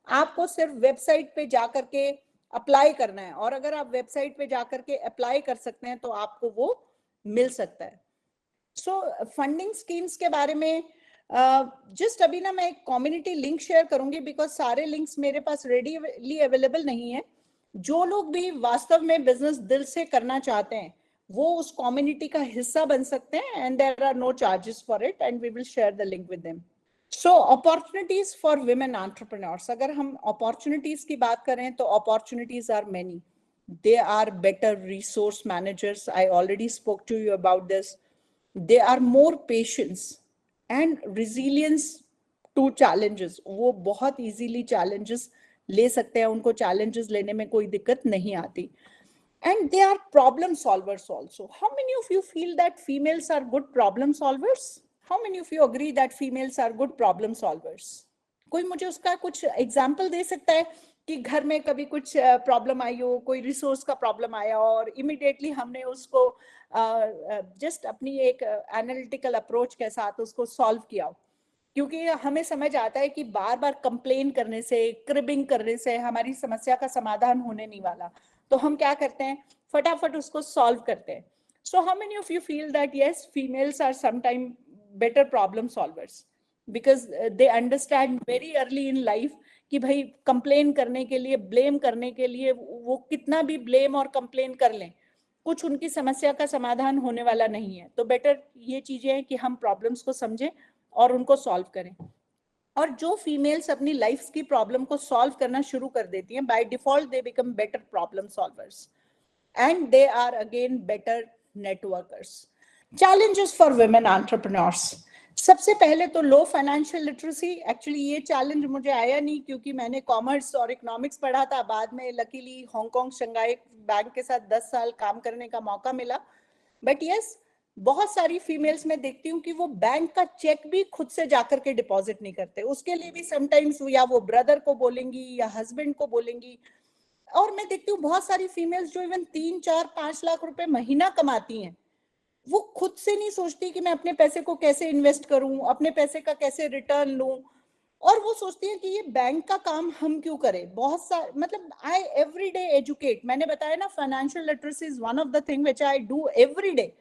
आपको सिर्फ वेबसाइट पे जाकर के अप्लाई करना है, और अगर आप वेबसाइट पे जाकर के अप्लाई कर सकते हैं तो आपको वो मिल सकता है. सो फंडिंग स्कीम्स के बारे में जस्ट अभी ना मैं एक कम्युनिटी लिंक शेयर करूंगी, बिकॉज सारे लिंक्स मेरे पास रेडीली अवेलेबल नहीं है. जो लोग भी वास्तव में बिजनेस दिल से करना चाहते हैं वो उस कम्युनिटी का हिस्सा बन सकते हैं, and there are no charges for it, and we will share the link with them. So opportunities for women entrepreneurs, अगर हम अपॉर्चुनिटीज की बात करें तो opportunities are many. They are better resource managers. I already spoke to you about this. They are more patience and resilience to challenges. वो बहुत easily challenges ले सकते हैं, उनको challenges लेने में कोई दिक्कत नहीं आती. And they are problem solvers also. How many of you feel that females are good problem solvers? How many of you agree that females are good problem solvers? कोई मुझे उसका कुछ एग्जाम्पल दे सकता है कि घर में कभी कुछ प्रॉब्लम आई हो, कोई रिसोर्स का प्रॉब्लम आया और इमीडिएटली हमने उसको जस्ट अपनी एक एनालिटिकल अप्रोच के साथ उसको सॉल्व किया हो? क्योंकि हमें समझ आता है कि बार बार कंप्लेन करने से, क्रिबिंग करने से हमारी समस्या का समाधान होने नहीं वाला. तो हम क्या करते हैं, फटाफट उसको सॉल्व करते हैं. So how many of you feel that yes, females are sometime better problem solvers because they understand very early in life कि भाई कंप्लेन करने के लिए, ब्लेम करने के लिए, वो कितना भी ब्लेम और कंप्लेन कर लें, कुछ उनकी समस्या का समाधान होने वाला नहीं है. तो बेटर ये चीजें हैं कि हम प्रॉब्लम्स को समझें और उनको सॉल्व करें. और जो फीमेल्स अपनी लाइफ की प्रॉब्लम को सॉल्व करना शुरू कर देती हैं, by default they become better problem solvers and they are again better networkers. Challenges for women entrepreneurs. सबसे पहले तो लो फाइनेंशियल लिटरेसी. एक्चुअली ये चैलेंज मुझे आया नहीं क्योंकि मैंने कॉमर्स और इकोनॉमिक्स पढ़ा था. बाद में लकीली हांगकांग शंघाई बैंक के साथ 10 साल काम करने का मौका मिला. बट यस, बहुत सारी फीमेल्स में देखती हूँ कि वो बैंक का चेक भी खुद से जाकर के डिपॉजिट नहीं करते. उसके लिए भी समटाइम्स या वो ब्रदर को बोलेंगी या हस्बैंड को बोलेंगी. और मैं देखती हूँ बहुत सारी फीमेल्स जो इवन 3, 4, 5 लाख रुपए महीना कमाती हैं, वो खुद से नहीं सोचती कि मैं अपने पैसे को कैसे इन्वेस्ट करूं, अपने पैसे का कैसे रिटर्न लूं. और वो सोचती है कि ये बैंक का काम हम क्यों करें. बहुत सारे मतलब आई एवरी डे एजुकेट. मैंने बताया ना, financial literacy is one of the thing which I do every day.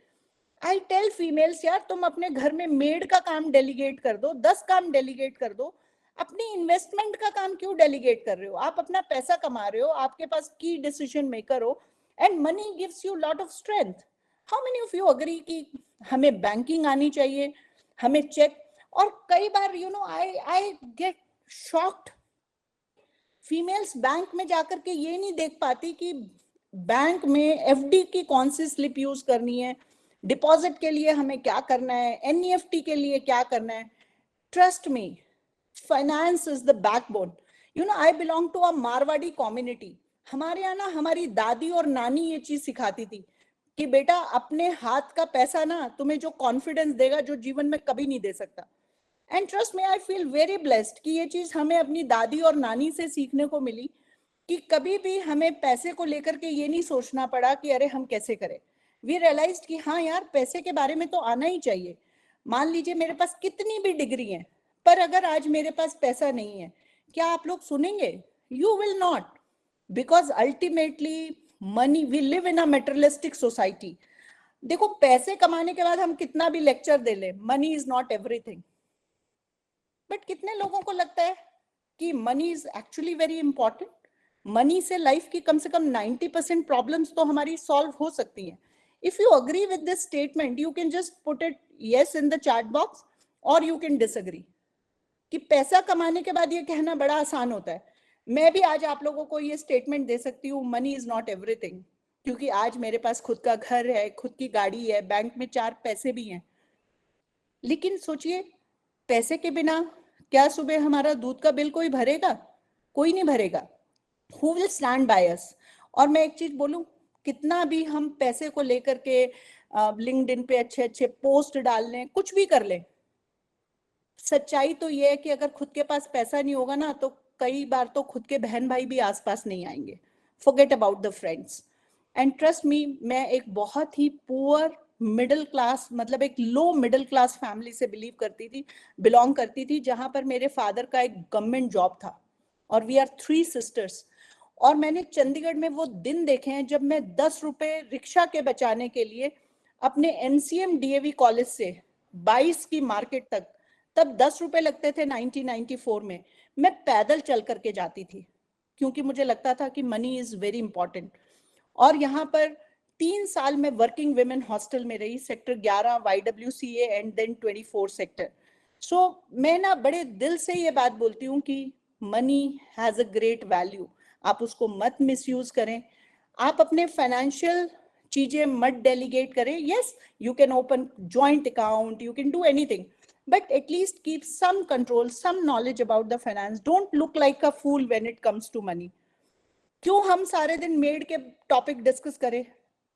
I tell females, यार तुम अपने घर में मेड का काम डेलीगेट कर दो, 10 काम डेलीगेट कर दो. अपनी इन्वेस्टमेंट का काम क्यों डेलीगेट कर रहे हो? आप अपना पैसा कमा रहे हो, आपके पास की डिसीजन मेकर हो, and money gives you lot of strength. How many of you agree कि हमें बैंकिंग आनी चाहिए, हमें चेक. और कई बार you know I get shocked, females bank में जाकर के ये नहीं देख पाती कि बैंक में एफडी की कौन सी स्लिप यूज करनी है, डिपॉजिट के लिए हमें क्या करना है, एनईएफटी के लिए क्या करना है. Trust me, finance is the backbone. You know, I belong to a Marwari community. हमारे यहाँ ना हमारी दादी और नानी ये चीज सिखाती थी कि बेटा अपने हाथ का पैसा ना तुम्हें जो कॉन्फिडेंस देगा, जो जीवन में कभी नहीं दे सकता. And trust me, I feel very blessed कि ये चीज हमें अपनी दादी और नानी से सीखने को मिली कि कभी भी हमें पैसे को लेकर के ये नहीं सोचना पड़ा कि अरे हम कैसे करें. वी रियलाइज्ड कि हाँ यार, पैसे के बारे में तो आना ही चाहिए. मान लीजिए मेरे पास कितनी भी डिग्री है, पर अगर आज मेरे पास पैसा नहीं है, क्या आप लोग सुनेंगे? You will not, because ultimately money, we live in a materialistic society. देखो, पैसे कमाने के बाद हम कितना भी लेक्चर दे ले, money is not everything. But कितने लोगों को लगता है कि money is actually very important? Money से लाइफ की कम से कम 90% प्रॉब्लम्स तो हमारी सॉल्व हो सकती हैं. If you agree with this statement, you can just put it yes in the chat box, or you can disagree. कि पैसा कमाने के बाद ये कहना बड़ा आसान होता है. मैं भी आज आप लोगों को ये स्टेटमेंट दे सकती हूँ, मनी इज नॉट एवरीथिंग, क्योंकि आज मेरे पास खुद का घर है, खुद की गाड़ी है, बैंक में 4 पैसे भी हैं. लेकिन सोचिए, पैसे के बिना क्या सुबह हमारा दूध का बिल कोई भरेगा? कोई नहीं भरेगा. Who will stand by us? और मैं एक चीज बोलूं, कितना भी हम पैसे को लेकर के लिंक्डइन पे अच्छे अच्छे पोस्ट डाल लें, कुछ भी कर लें, सच्चाई तो ये है कि अगर खुद के पास पैसा नहीं होगा ना, तो कई बार तो खुद के बहन भाई भी आसपास नहीं आएंगे. Forget about the friends. And trust मी, मैं एक बहुत ही पुअर मिडिल क्लास, मतलब एक लो मिडिल क्लास फैमिली से बिलोंग करती थी, जहां पर मेरे फादर का एक गवर्नमेंट जॉब था और वी आर 3 सिस्टर्स. और मैंने चंडीगढ़ में वो दिन देखे हैं जब मैं 10 रुपए रिक्शा के बचाने के लिए अपने NCM DAV कॉलेज से 22 की मार्केट तक तब 10 रुपए लगते थे 1994 में, मैं पैदल चल करके जाती थी, क्योंकि मुझे लगता था कि मनी इज वेरी इंपॉर्टेंट। और यहाँ पर 3 साल में वर्किंग विमेन हॉस्टल में रही, sector 11 YWCA and then 24 sector. So मैं ना बड़े दिल से ये बात बोलती हूँ कि money has a great value, आप उसको मत मिसयूज करें, आप अपने फाइनेंशियल चीजें मत डेलीगेट करें। Yes, you can open joint account, you can do anything, but at least keep some control, some knowledge about the finance. Don't look like a fool when it comes to money. क्यों हम सारे दिन made के topic discuss करें,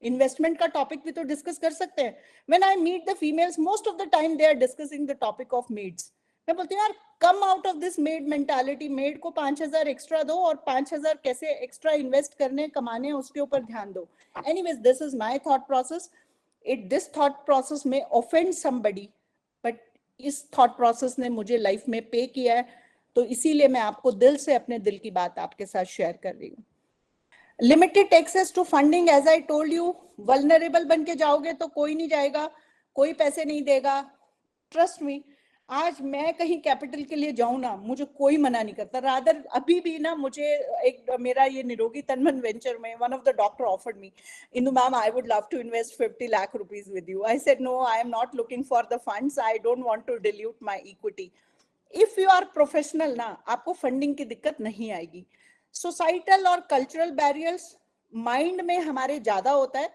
investment का topic भी तो discuss कर सकते हैं। When I meet the females, most of the time they are discussing the topic of maids. मैं बोलती हूँ यार, come out of this made mentality, made को 5,000 एक्स्ट्रा दो और 5,000 कैसे एक्स्ट्रा इन्वेस्ट करने कमाने उसके ऊपर ध्यान दो। Anyways, this is my thought process. This thought process में ऑफेंड समबडी, बट इस थॉट प्रोसेस ने मुझे लाइफ में पे किया है, तो इसीलिए मैं आपको दिल से अपने दिल की बात आपके साथ शेयर कर रही हूँ। Limited access to funding, as I told you, vulnerable बन के जाओगे तो कोई नहीं जाएगा, कोई पैसे नहीं देगा। ट्रस्ट मी, आज मैं कहीं कैपिटल के लिए जाऊं ना, मुझे कोई मना नहीं करता। रादर अभी भी ना मुझे एक मेरा ये निरोगी तनमन वेंचर में one of the doctor offered me, Indu ma'am, I would love to invest 50 lakh rupees with you. I said no, I am not looking for the funds, I don't want to dilute my equity. If you are professional ना, आपको funding की दिक्कत नहीं आएगी। Societal और cultural barriers mind में हमारे ज्यादा होता है।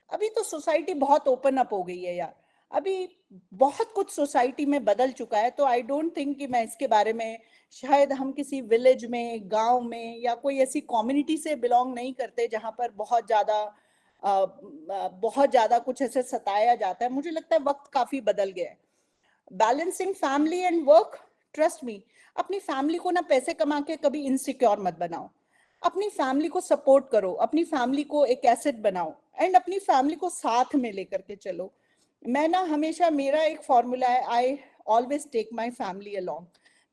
अभी तो सोसाइटी बहुत ओपन अप हो गई है यार, अभी बहुत कुछ सोसाइटी में बदल चुका है, तो आई डोंट थिंक कि मैं इसके बारे में, शायद हम किसी विलेज में, गांव में या कोई ऐसी कम्युनिटी से बिलोंग नहीं करते जहां पर बहुत ज्यादा कुछ ऐसे सताया जाता है। मुझे लगता है वक्त काफी बदल गया है। Balancing family and work, trust me, अपनी फैमिली को ना पैसे कमा के कभी इनसिक्योर मत बनाओ, अपनी फैमिली को सपोर्ट करो, अपनी फैमिली को एक एसेट बनाओ एंड अपनी फैमिली को साथ में लेकर के चलो। मैं ना हमेशा, मेरा एक फॉर्मूला है, I always take my family along,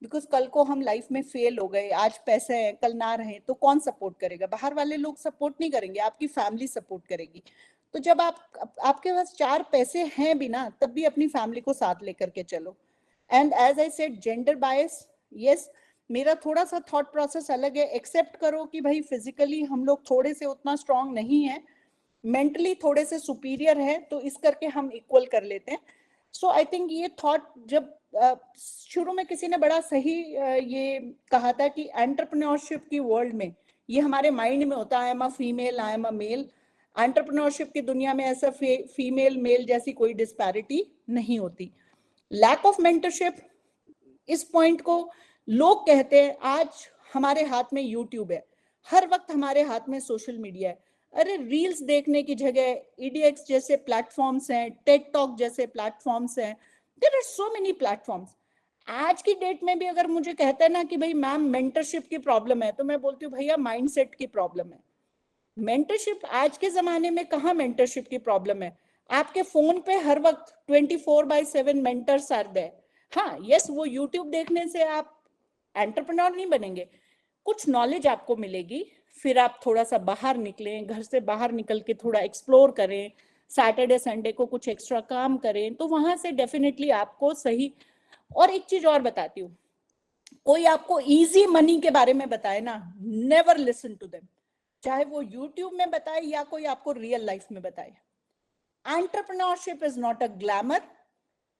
because कल को हम लाइफ में फेल हो गए, आज पैसे हैं कल ना रहे, तो कौन सपोर्ट करेगा? बाहर वाले लोग सपोर्ट नहीं करेंगे, आपकी फैमिली सपोर्ट करेगी। तो जब आपके पास 4 पैसे हैं भी ना, तब भी अपनी फैमिली को साथ लेकर के चलो। And as I said, gender bias, yes, मेरा थोड़ा सा थॉट प्रोसेस अलग है। एक्सेप्ट करो कि भाई फिजिकली हम लोग थोड़े से उतना स्ट्रांग नहीं है, मेंटली थोड़े से सुपीरियर है, तो इस करके हम इक्वल कर लेते हैं। सो आई थिंक ये थॉट, जब शुरू में किसी ने बड़ा सही ये कहा था कि एंटरप्रेन्योरशिप की वर्ल्ड में ये हमारे माइंड में होता है, I am a female, I am a male. Entrepreneurship की दुनिया में ऐसा फीमेल मेल जैसी कोई डिस्पैरिटी नहीं होती। लैक ऑफ मेंटरशिप, इस पॉइंट को लोग कहते हैं, आज हमारे हाथ में यूट्यूब है, हर वक्त हमारे हाथ में सोशल मीडिया है। अरे रील्स देखने की जगह EDX जैसे प्लेटफॉर्म्स हैं, टेड टॉक जैसे प्लेटफॉर्म्स हैं, there are so many platforms. आज की डेट में भी अगर मुझे कहता है ना कि भाई मैम मेंटरशिप की प्रॉब्लम है, तो मैं बोलती हूँ भैया माइंडसेट की प्रॉब्लम है। मेंटरशिप आज के जमाने में कहाँ मेंटरशिप की प्रॉब्लम है? आपके फोन पे हर वक्त 24/7 मेंटर्स आर देयर। हाँ यस, वो यूट्यूब देखने से आप एंटरप्रेन्योर नहीं बनेंगे, कुछ नॉलेज आपको मिलेगी, फिर आप थोड़ा सा बाहर निकलें, घर से बाहर निकल के थोड़ा एक्सप्लोर करें, सैटरडे संडे को कुछ एक्स्ट्रा काम करें, तो वहां से डेफिनेटली आपको सही। और एक चीज और बताती हूँ, कोई आपको इजी मनी के बारे में बताए ना, नेवर लिसन टू देम, चाहे वो यूट्यूब में बताए या कोई आपको रियल लाइफ में बताए। Entrepreneurship is not a glamour.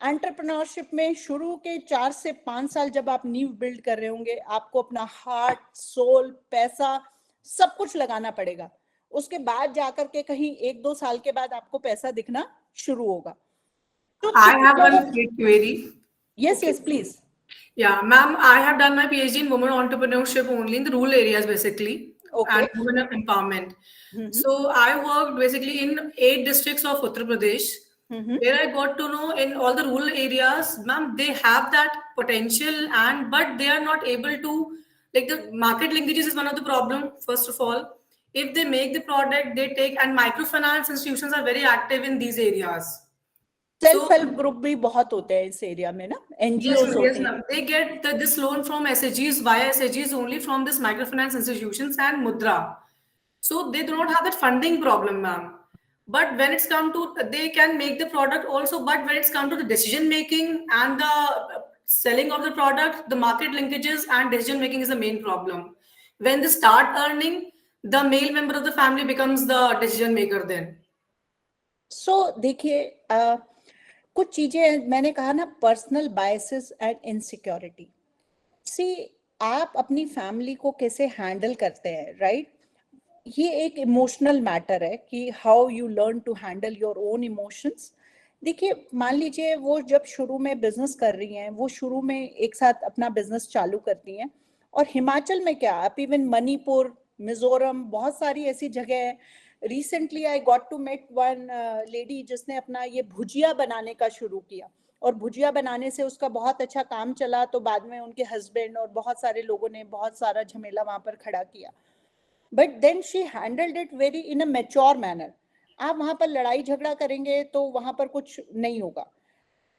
Entrepreneurship में शुरू के 4 से 5 साल जब आप नींव बिल्ड कर रहे होंगे, आपको अपना हार्ट, सोल, पैसा सब कुछ लगाना पड़ेगा। उसके बाद जाकर के कहीं 1-2 साल के बाद आपको पैसा दिखना शुरू होगा। I have one quick query. Yes, yes, please. Yeah, ma'am, I have done my PhD in women entrepreneurship only in the rural areas, basically, Okay. and women empowerment. So I worked basically in 8 districts of Uttar Pradesh, where I got to know in all the rural areas, ma'am, they have that potential, but they are not able to, like, the market linkages is one of the problem. First of all, if they make the product, they take, and microfinance institutions are very active in these areas. Self help group भी बहुत होते हैं इस area में ना, NGOs होते हैं। Ma'am. They get this loan from SHGs, via SHGs only, from this microfinance institutions and Mudra. So they do not have that funding problem, ma'am. But when it's come to, they can make the product also, but when it's come to the decision making and the selling of the product, the market linkages, and decision making is the main problem. When they start earning, the male member of the family becomes the decision maker then. So देखिए कुछ चीजें मैंने कहा ना, personal biases and insecurity. सी आप अपनी family को कैसे हैंडल करते हैं, राइट? ये एक इमोशनल मैटर है कि how you learn to handle your own emotions. देखिए, मान लीजिए वो जब शुरू में बिजनेस कर रही हैं, वो शुरू में एक साथ अपना बिजनेस चालू करती हैं, और हिमाचल में क्या, आप इवन मणिपुर, मिजोरम, बहुत सारी ऐसी जगह है. Recently I got to met one lady जिसने अपना ये भुजिया बनाने का शुरू किया, और भुजिया बनाने से उसका बहुत अच्छा काम चला. तो बाद में उनके हस्बैंड और बहुत सारे लोगों ने बहुत सारा झमेला वहां पर खड़ा किया. But then she handled it very in a mature manner. आप वहां पर लड़ाई झगड़ा करेंगे तो वहां पर कुछ नहीं होगा.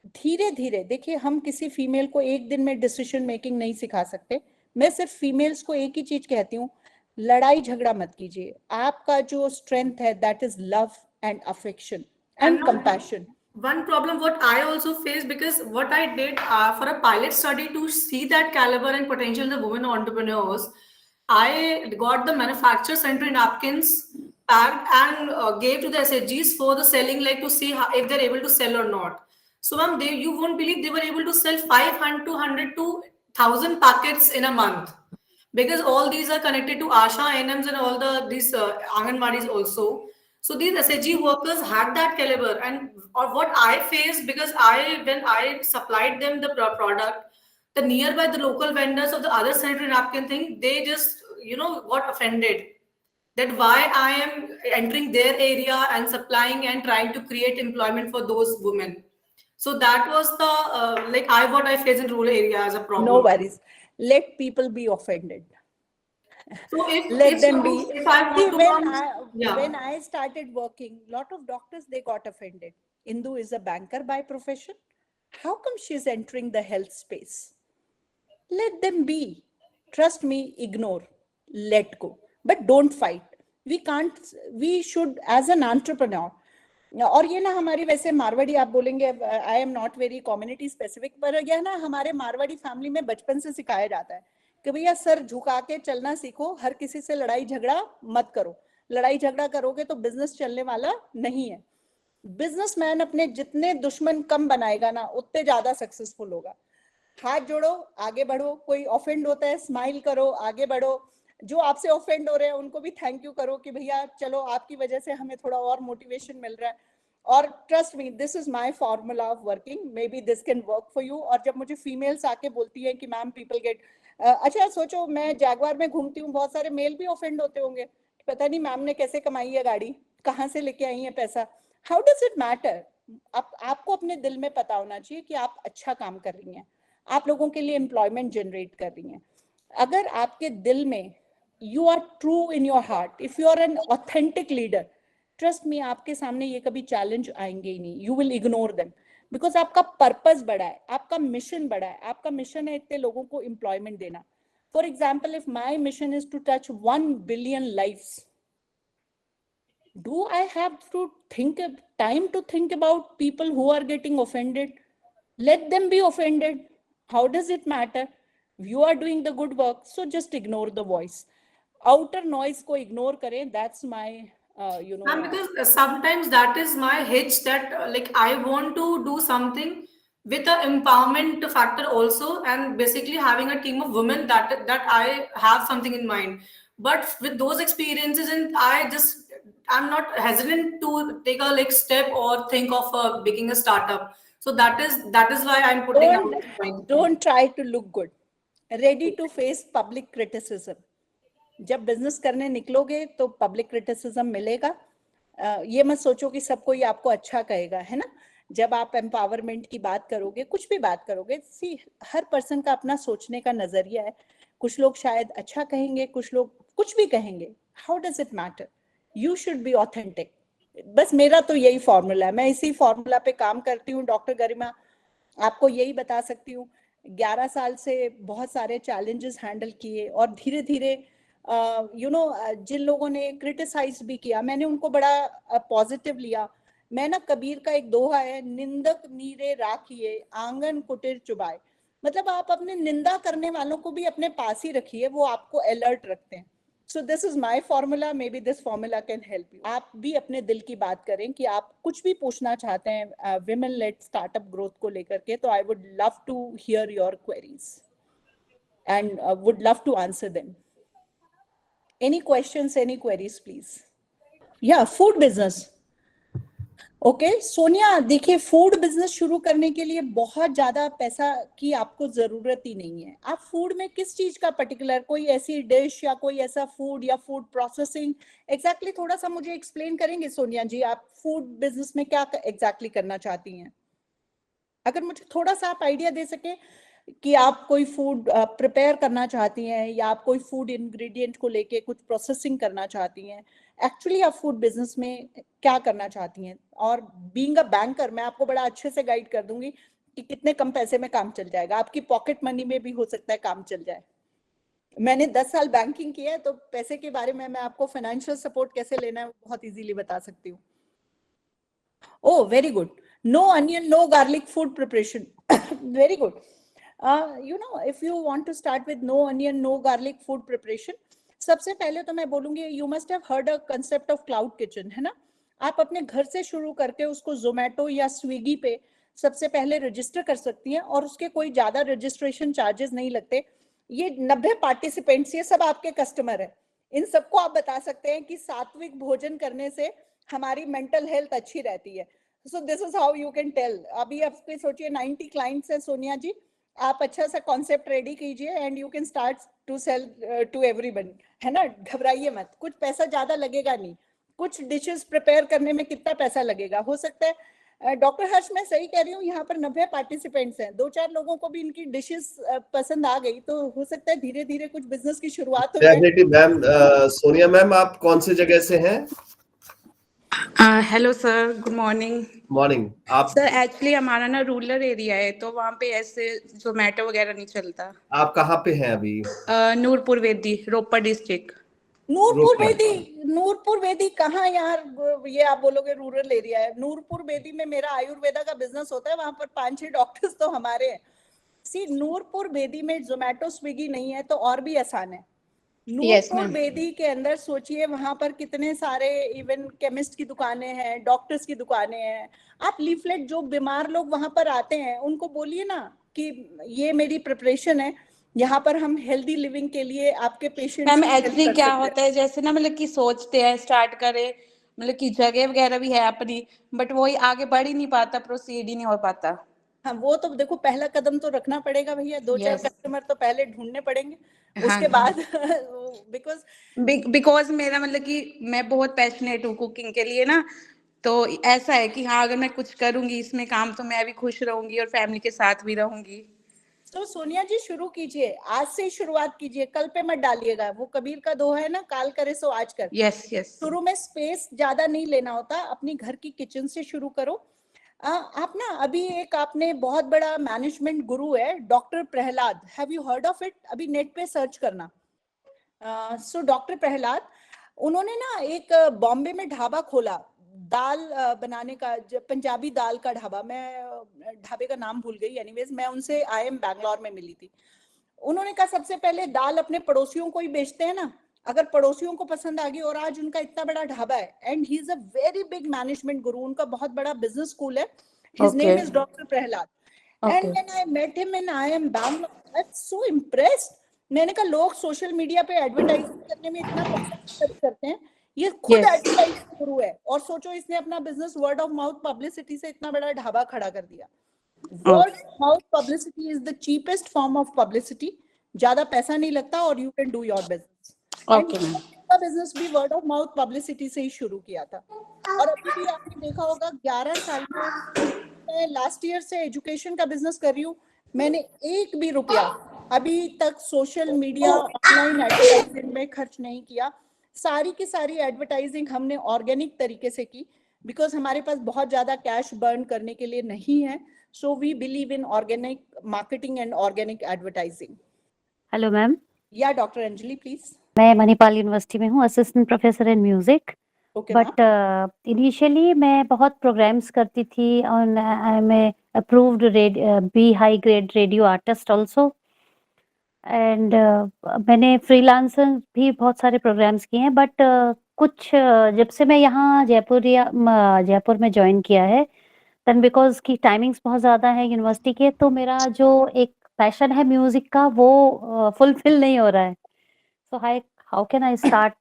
धीरे धीरे देखिए, हम किसी फीमेल को एक दिन में डिसीजन मेकिंग नहीं सिखा सकते. मैं सिर्फ फीमेल्स को एक ही चीज कहती हूँ, लड़ाई झगड़ा मत कीजिए. आपका जो स्ट्रेंथ है, that is love and affection and compassion. One problem what I also face, because what I did for a pilot study to see that caliber and potential in the women entrepreneurs, I got the manufacturer sent me napkins packed and gave to the SHGs for the selling, like to see how, if they're able to sell or not. So ma'am, you won't believe they were able to sell 500 to 100 to 1000 packets in a month, because all these are connected to ASHA, ANMs and all these Anganwadis also. So these SHG workers had that caliber, and or what I faced, because when I supplied them the product, the nearby the local vendors of the other sanitary napkin thing, they just got offended that why I am entering their area and supplying and trying to create employment for those women. So that was the what I face in rural area as a problem. No worries. Let people be offended. So Let them be. if I want See, to when I started working, lot of doctors, they got offended. Indu is a banker by profession. How come she's entering the health space? Let them be. Trust me, ignore, let go. But don't fight. We should, as an entrepreneur, और ये ना हमारी वैसे मारवाड़ी, आप बोलेंगे आई am not very community specific, पर यह ना हमारे मारवाड़ी फैमिली में बचपन से सिखाया जाता है कि भैया सर झुका के चलना सीखो, हर किसी से लड़ाई झगड़ा मत करो. लड़ाई झगड़ा करोगे तो बिजनेस चलने वाला नहीं है. बिजनेसमैन अपने जितने दुश्मन कम बनाएगा ना, उतने ज्यादा सक्सेसफुल होगा. हाथ जोड़ो, आगे बढ़ो. कोई ऑफेंड होता है, स्माइल करो, आगे बढ़ो. जो आपसे ऑफेंड हो रहे हैं उनको भी थैंक यू करो कि भैया चलो आपकी वजह से हमें थोड़ा और मोटिवेशन मिल रहा है. और trust me, this is my formula of working. May be this can work for you. और जब मुझे फीमेल्स आके बोलती है कि मैम पीपल गेट, अच्छा सोचो मैं जैगवार में घूमती हूँ, बहुत सारे मेल भी ऑफेंड होते होंगे, पता नहीं मैम ने कैसे कमाई है गाड़ी, कहाँ से लेके आई है पैसा. How does it matter? आपको अपने दिल में पता होना चाहिए कि आप अच्छा काम कर रही हैं, आप लोगों के लिए एम्प्लॉयमेंट जनरेट कर रही हैं. अगर आपके दिल में you are true in your heart, if you are an authentic leader, trust me, आपके सामने ये कभी चैलेंज आएंगे ही नहीं. you will ignore them because आपका पर्पस बड़ा है, आपका मिशन बड़ा है. आपका मिशन है इतने लोगों को एम्प्लॉयमेंट देना. For example, if my mission is to touch 1 billion lives, do I have to think time to think about people who are getting offended? Let them be offended. How does it matter? You are doing the good work, so just ignore the voice. Outer noise को ignore करें. That's my And because sometimes that is my hitch, that I want to do something with the empowerment factor also, and basically having a team of women that I have something in mind. But with those experiences, and I'm not hesitant to take a step or think of making a startup. So that is why I'm putting out this point. Don't try to look good. Ready to face public criticism. जब business करने निकलोगे तो public criticism मिलेगा. ये मत सोचो कि सब कोई आपको अच्छा कहेगा, है ना. जब आप एम्पावरमेंट की बात करोगे, कुछ भी बात करोगे, सी हर पर्सन का अपना सोचने का नजरिया है. कुछ लोग शायद अच्छा कहेंगे, कुछ लोग कुछ भी कहेंगे. How does it matter? You should be authentic. बस मेरा तो यही फॉर्मूला है. मैं इसी फॉर्मूला पे काम करती हूँ. डॉक्टर गरिमा, आपको यही बता सकती हूँ, 11 साल से बहुत सारे चैलेंजेस हैंडल किए, और धीरे धीरे जिन लोगों ने क्रिटिसाइज भी किया, मैंने उनको बड़ा पॉजिटिव लिया. मैं ना, कबीर का एक दोहा है, निंदक नीरे राखिए आंगन कुटीर चुबाए. मतलब आप अपने निंदा करने वालों को भी अपने पास ही रखिए, वो आपको अलर्ट रखते हैं। सो this is my formula, may be this formula can help you. आप भी अपने दिल की बात करें कि आप कुछ भी पूछना चाहते हैं विमेन लेड स्टार्टअप ग्रोथ को लेकर के, तो I would love to hear your queries and would love to answer them. Any questions, any queries, please? Yeah, food business. Okay Sonia, देखिए फूड बिजनेस शुरू करने के लिए बहुत ज्यादा पैसा की आपको जरूरत ही नहीं है। आप फूड में किस चीज का पर्टिकुलर, कोई ऐसी डिश या कोई ऐसा फूड या फूड प्रोसेसिंग एग्जैक्टली थोड़ा सा मुझे एक्सप्लेन करेंगे सोनिया जी, आप फूड बिजनेस में क्या एग्जैक्टली करना चाहती हैं? अगर मुझे थोड़ा सा आप आइडिया दे सके कि आप कोई फूड प्रिपेयर करना चाहती हैं या आप कोई फूड इंग्रेडिएंट को लेके कुछ प्रोसेसिंग करना चाहती हैं, एक्चुअली आप फूड बिजनेस में क्या करना चाहती हैं? और बीइंग अ बैंकर मैं आपको बड़ा अच्छे से गाइड कर दूंगी कि कितने कम पैसे में काम चल जाएगा, आपकी पॉकेट मनी में भी हो सकता है काम चल जाए। मैंने 10 साल बैंकिंग किया है, तो पैसे के बारे में मैं आपको फाइनेंशियल सपोर्ट कैसे लेना है वो बहुत इजीली बता सकती हूँ। Oh, very good. No onion, no garlic food preparation. Very good. If you want to start with no onion, no garlic food preparation, सबसे पहले तो मैं बोलूंगी you must have heard a concept of cloud kitchen, है ना? आप अपने घर से शुरू करके उसको जोमेटो या स्विगी पे सबसे पहले रजिस्टर कर सकती हैं और उसके कोई ज्यादा रजिस्ट्रेशन चार्जेस नहीं लगते। ये 90 पार्टिसिपेंट्स, ये सब आपके कस्टमर है। इन सबको आप बता सकते हैं कि सात्विक भोजन करने से हमारी मेंटल हेल्थ अच्छी रहती है। So this is how you can tell. अभी आप सोचिए 90 क्लाइंट्स है सोनिया जी, आप अच्छा सा कॉन्सेप्ट रेडी कीजिए and you can start to sell to everyone, है ना? घबराइए मत, कुछ पैसा ज्यादा लगेगा नहीं। कुछ डिशेस प्रिपेयर करने में कितना पैसा लगेगा, हो सकता है डॉक्टर हर्ष मैं सही कह रही हूँ, यहाँ पर 90 पार्टिसिपेंट्स हैं, 2-4 लोगों को भी इनकी डिशेस पसंद आ गई तो हो सकता है धीरे धीरे कुछ बिजनेस की शुरुआत हो जाए। मैम सोनिया मैम, आप कौन से जगह से हैं? Hello sir, good morning. Morning. आप सर एक्चुअली हमारा ना रूरल एरिया है तो वहाँ पे ऐसे जोमेटो वगैरह नहीं चलता। आप कहाँ पे हैं अभी? नूरपुर वेदी, रोपड़ डिस्ट्रिक्ट। नूरपुर वेदी कहाँ यार? ये आप बोलोगे रूरल एरिया है। नूरपुर वेदी में मेरा आयुर्वेदा का बिजनेस होता है, वहां पर 5-6 डॉक्टर्स तो हमारे हैं। सी, नूरपुर वेदी में जोमेटो स्विगी नहीं है तो और भी आसान है। नूरपुर वेदी के अंदर सोचिए वहां पर कितने सारे इवन केमिस्ट की दुकानें हैं, डॉक्टर्स की दुकानें हैं। आप लीफलेट, जो बीमार लोग वहां पर आते हैं उनको बोलिए ना कि ये मेरी प्रिपरेशन है, यहाँ पर हम हेल्दी लिविंग के लिए आपके पेशेंट। मैम एक्चुअली क्या होता है, जैसे ना मतलब कि सोचते हैं स्टार्ट करें, मतलब कि जगह वगैरह भी है अपनी, बट वही आगे बढ़ ही नहीं पाता, प्रोसीड ही नहीं हो पाता। हाँ, वो तो देखो पहला कदम तो रखना पड़ेगा भैया, 2-4 कस्टमर तो पहले ढूंढने पड़ेंगे, उसके बाद बिकॉज मेरा मतलब कि मैं बहुत पैशनेट हूँ कुकिंग के लिए ना, तो ऐसा है कि हाँ अगर मैं कुछ करूंगी इसमें काम तो मैं भी खुश रहूंगी और फैमिली के साथ भी रहूंगी। तो सोनिया जी शुरू कीजिए, आज से ही शुरुआत कीजिए, कल पे मत डालिएगा। वो कबीर का दोहा है ना, काल करे सो आज कर। यस। शुरू में स्पेस ज्यादा नहीं लेना होता, अपनी घर की किचन से शुरू करो। आप ना अभी एक आपने बहुत बड़ा मैनेजमेंट गुरु है doctor Prahlad, have you heard of it? अभी नेट पे सर्च करना। सो डॉक्टर प्रहलाद, उन्होंने ना एक बॉम्बे में ढाबा खोला दाल बनाने का, पंजाबी दाल का ढाबा। मैं ढाबे का नाम भूल गई, एनीवेज मैं उनसे IIM बैंगलोर में मिली थी। उन्होंने कहा सबसे पहले दाल अपने पड़ोसियों को ही बेचते हैं ना, अगर पड़ोसियों को पसंद आ गई, और आज उनका इतना बड़ा ढाबा है and he is a very big management guru, उनका बहुत बड़ा बिजनेस स्कूल है। His name is doctor Prahlad and when I met him in IIM Bangalore I was so impressed. मैंने कहा लोग सोशल मीडिया पे एडवर्टाइजिंग करने में इतना पैसा खर्च करते हैं, ये खुद एडवर्टाइजिंग गुरु है, और सोचो इसने अपना business word of mouth publicity से इतना बड़ा ढाबा खड़ा कर दिया। Word of mouth publicity is the cheapest form of publicity, ज्यादा पैसा नहीं लगता और you can do your business. का बिजनेस भी वर्ड ऑफ माउथ पब्लिसिटी से ही शुरू किया था, और अभी भी आपने देखा होगा 11 साल में, मैं लास्ट ईयर से एजुकेशन का बिजनेस कर रही हूँ, मैंने एक भी रुपया अभी तक सोशल मीडिया ऑनलाइन एडवर्टाइजिंग में खर्च नहीं किया। सारी की सारी एडवर्टाइजिंग हमने ऑर्गेनिक तरीके से की, बिकॉज हमारे पास बहुत ज्यादा कैश बर्न करने के लिए नहीं है। So we believe in organic marketing and organic advertising. Hello ma'am. या डॉक्टर अंजलि प्लीज। मैं मणिपाल यूनिवर्सिटी में हूँ, assistant professor in music. But initially मैं बहुत प्रोग्राम्स करती थी और मैं approved B high grade radio artist also. And मैंने फ्रीलांसर भी बहुत सारे प्रोग्राम्स किए हैं, बट कुछ जब से मैं यहाँ जयपुर में ज्वाइन किया है, देन बिकॉज की टाइमिंग्स बहुत ज़्यादा है यूनिवर्सिटी के, तो मेरा जो एक पैशन है म्यूजिक का वो फुलफिल नहीं हो रहा है. So how can I start?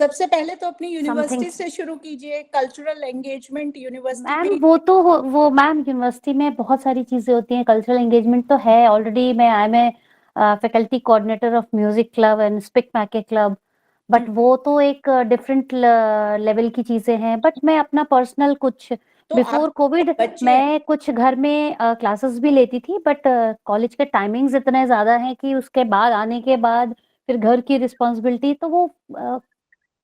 सबसे पहले तो अपनी यूनिवर्सिटी से शुरू कीजिए, कल्चरल एंगेजमेंट यूनिवर्सिटी मैम में. वो मैम यूनिवर्सिटी में बहुत सारी चीजें होती हैं. कल्चरल एंगेजमेंट तो है already. I am faculty coordinator of music club and SPIC MACAY club, but वो तो एक डिफरेंट लेवल की चीजें हैं. बट मैं अपना पर्सनल कुछ तो बिफोर कोविड मैं कुछ घर में क्लासेस भी लेती थी, बट कॉलेज के टाइमिंग्स इतने ज्यादा हैं कि उसके बाद आने के बाद फिर घर की रिस्पॉन्सिबिलिटी, तो वो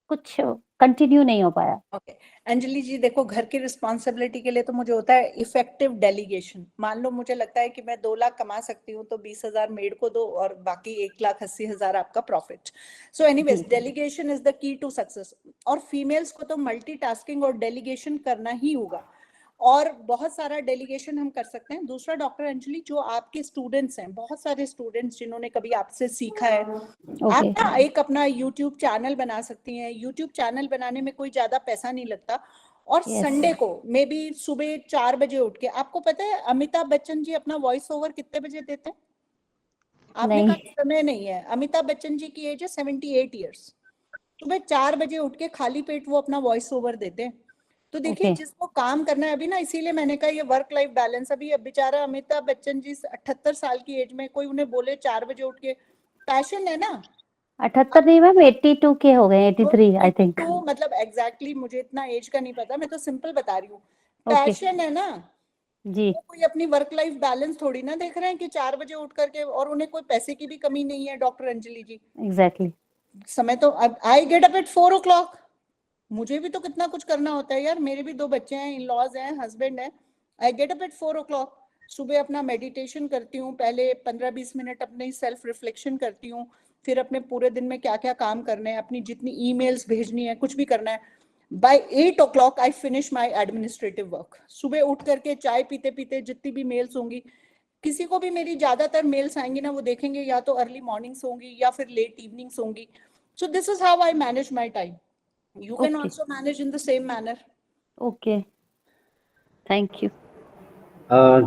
कुछ कंटिन्यू नहीं हो पाया. ओके अंजलि जी, देखो घर की रिस्पॉन्सिबिलिटी के लिए तो मुझे होता है इफेक्टिव डेलीगेशन. मान लो मुझे लगता है कि मैं 2 लाख कमा सकती हूँ, तो 20,000 मेड को दो और बाकी 1,80,000 आपका profit. So anyways, delegation is the key to success. और फीमेल्स को तो मल्टीटास्किंग और डेलीगेशन करना ही होगा, और बहुत सारा डेलीगेशन हम कर सकते हैं. दूसरा, डॉक्टर अंजलि, जो आपके स्टूडेंट्स हैं, बहुत सारे स्टूडेंट्स जिन्होंने कभी आपसे सीखा है, आप ना एक अपना YouTube चैनल बना सकती हैं. YouTube चैनल बनाने में कोई ज्यादा पैसा नहीं लगता, और संडे को मे बी सुबह 4 बजे उठ के, आपको पता है अमिताभ बच्चन जी अपना वॉइस ओवर कितने बजे देते हैं? आपने कहा समय नहीं है. अमिताभ बच्चन जी की एज है 78 ईयर्स. सुबह 4 बजे उठ के खाली पेट वो अपना वॉइस ओवर देते हैं. तो देखिए, जिसको काम करना है अभी ना, इसीलिए मैंने कहा ये वर्क लाइफ बैलेंस. अभी बेचारा अमिताभ बच्चन जी 78 साल की एज में, कोई उन्हें बोले 4 बजे उठ के, पैशन है ना. 78 नहीं मैम, 82 के हो गए, 83 आई थिंक. तो मतलब एग्जैक्टली मुझे इतना एज का नहीं पता, मैं तो सिंपल बता रही हूँ. पैशन है ना जी. तो कोई अपनी वर्क लाइफ बैलेंस थोड़ी ना देख रहे हैं कि 4 बजे उठ करके, और उन्हें कोई पैसे की भी कमी नहीं है. डॉक्टर अंजलि जी, एग्जैक्टली समय तो I get up at 4 o'clock. मुझे भी तो कितना कुछ करना होता है यार. मेरे भी 2 बच्चे हैं, इन लॉज हैं, हस्बैंड है. I get up at 4 o'clock. सुबह अपना मेडिटेशन करती हूँ, पहले 15-20 मिनट अपने सेल्फ रिफ्लेक्शन करती हूँ, फिर अपने पूरे दिन में क्या क्या काम करने हैं, अपनी जितनी ईमेल्स भेजनी है, कुछ भी करना है. By 8 o'clock I finish my administrative work. सुबह उठ करके चाय पीते पीते जितनी भी मेल्स होंगी, किसी को भी मेरी ज्यादातर मेल्स आएंगी ना, वो देखेंगे या तो अर्ली मॉर्निंग्स होंगी या फिर लेट इवनिंग्स होंगी. सो this is how I manage my time. You can also manage in the same manner. Okay. Thank you.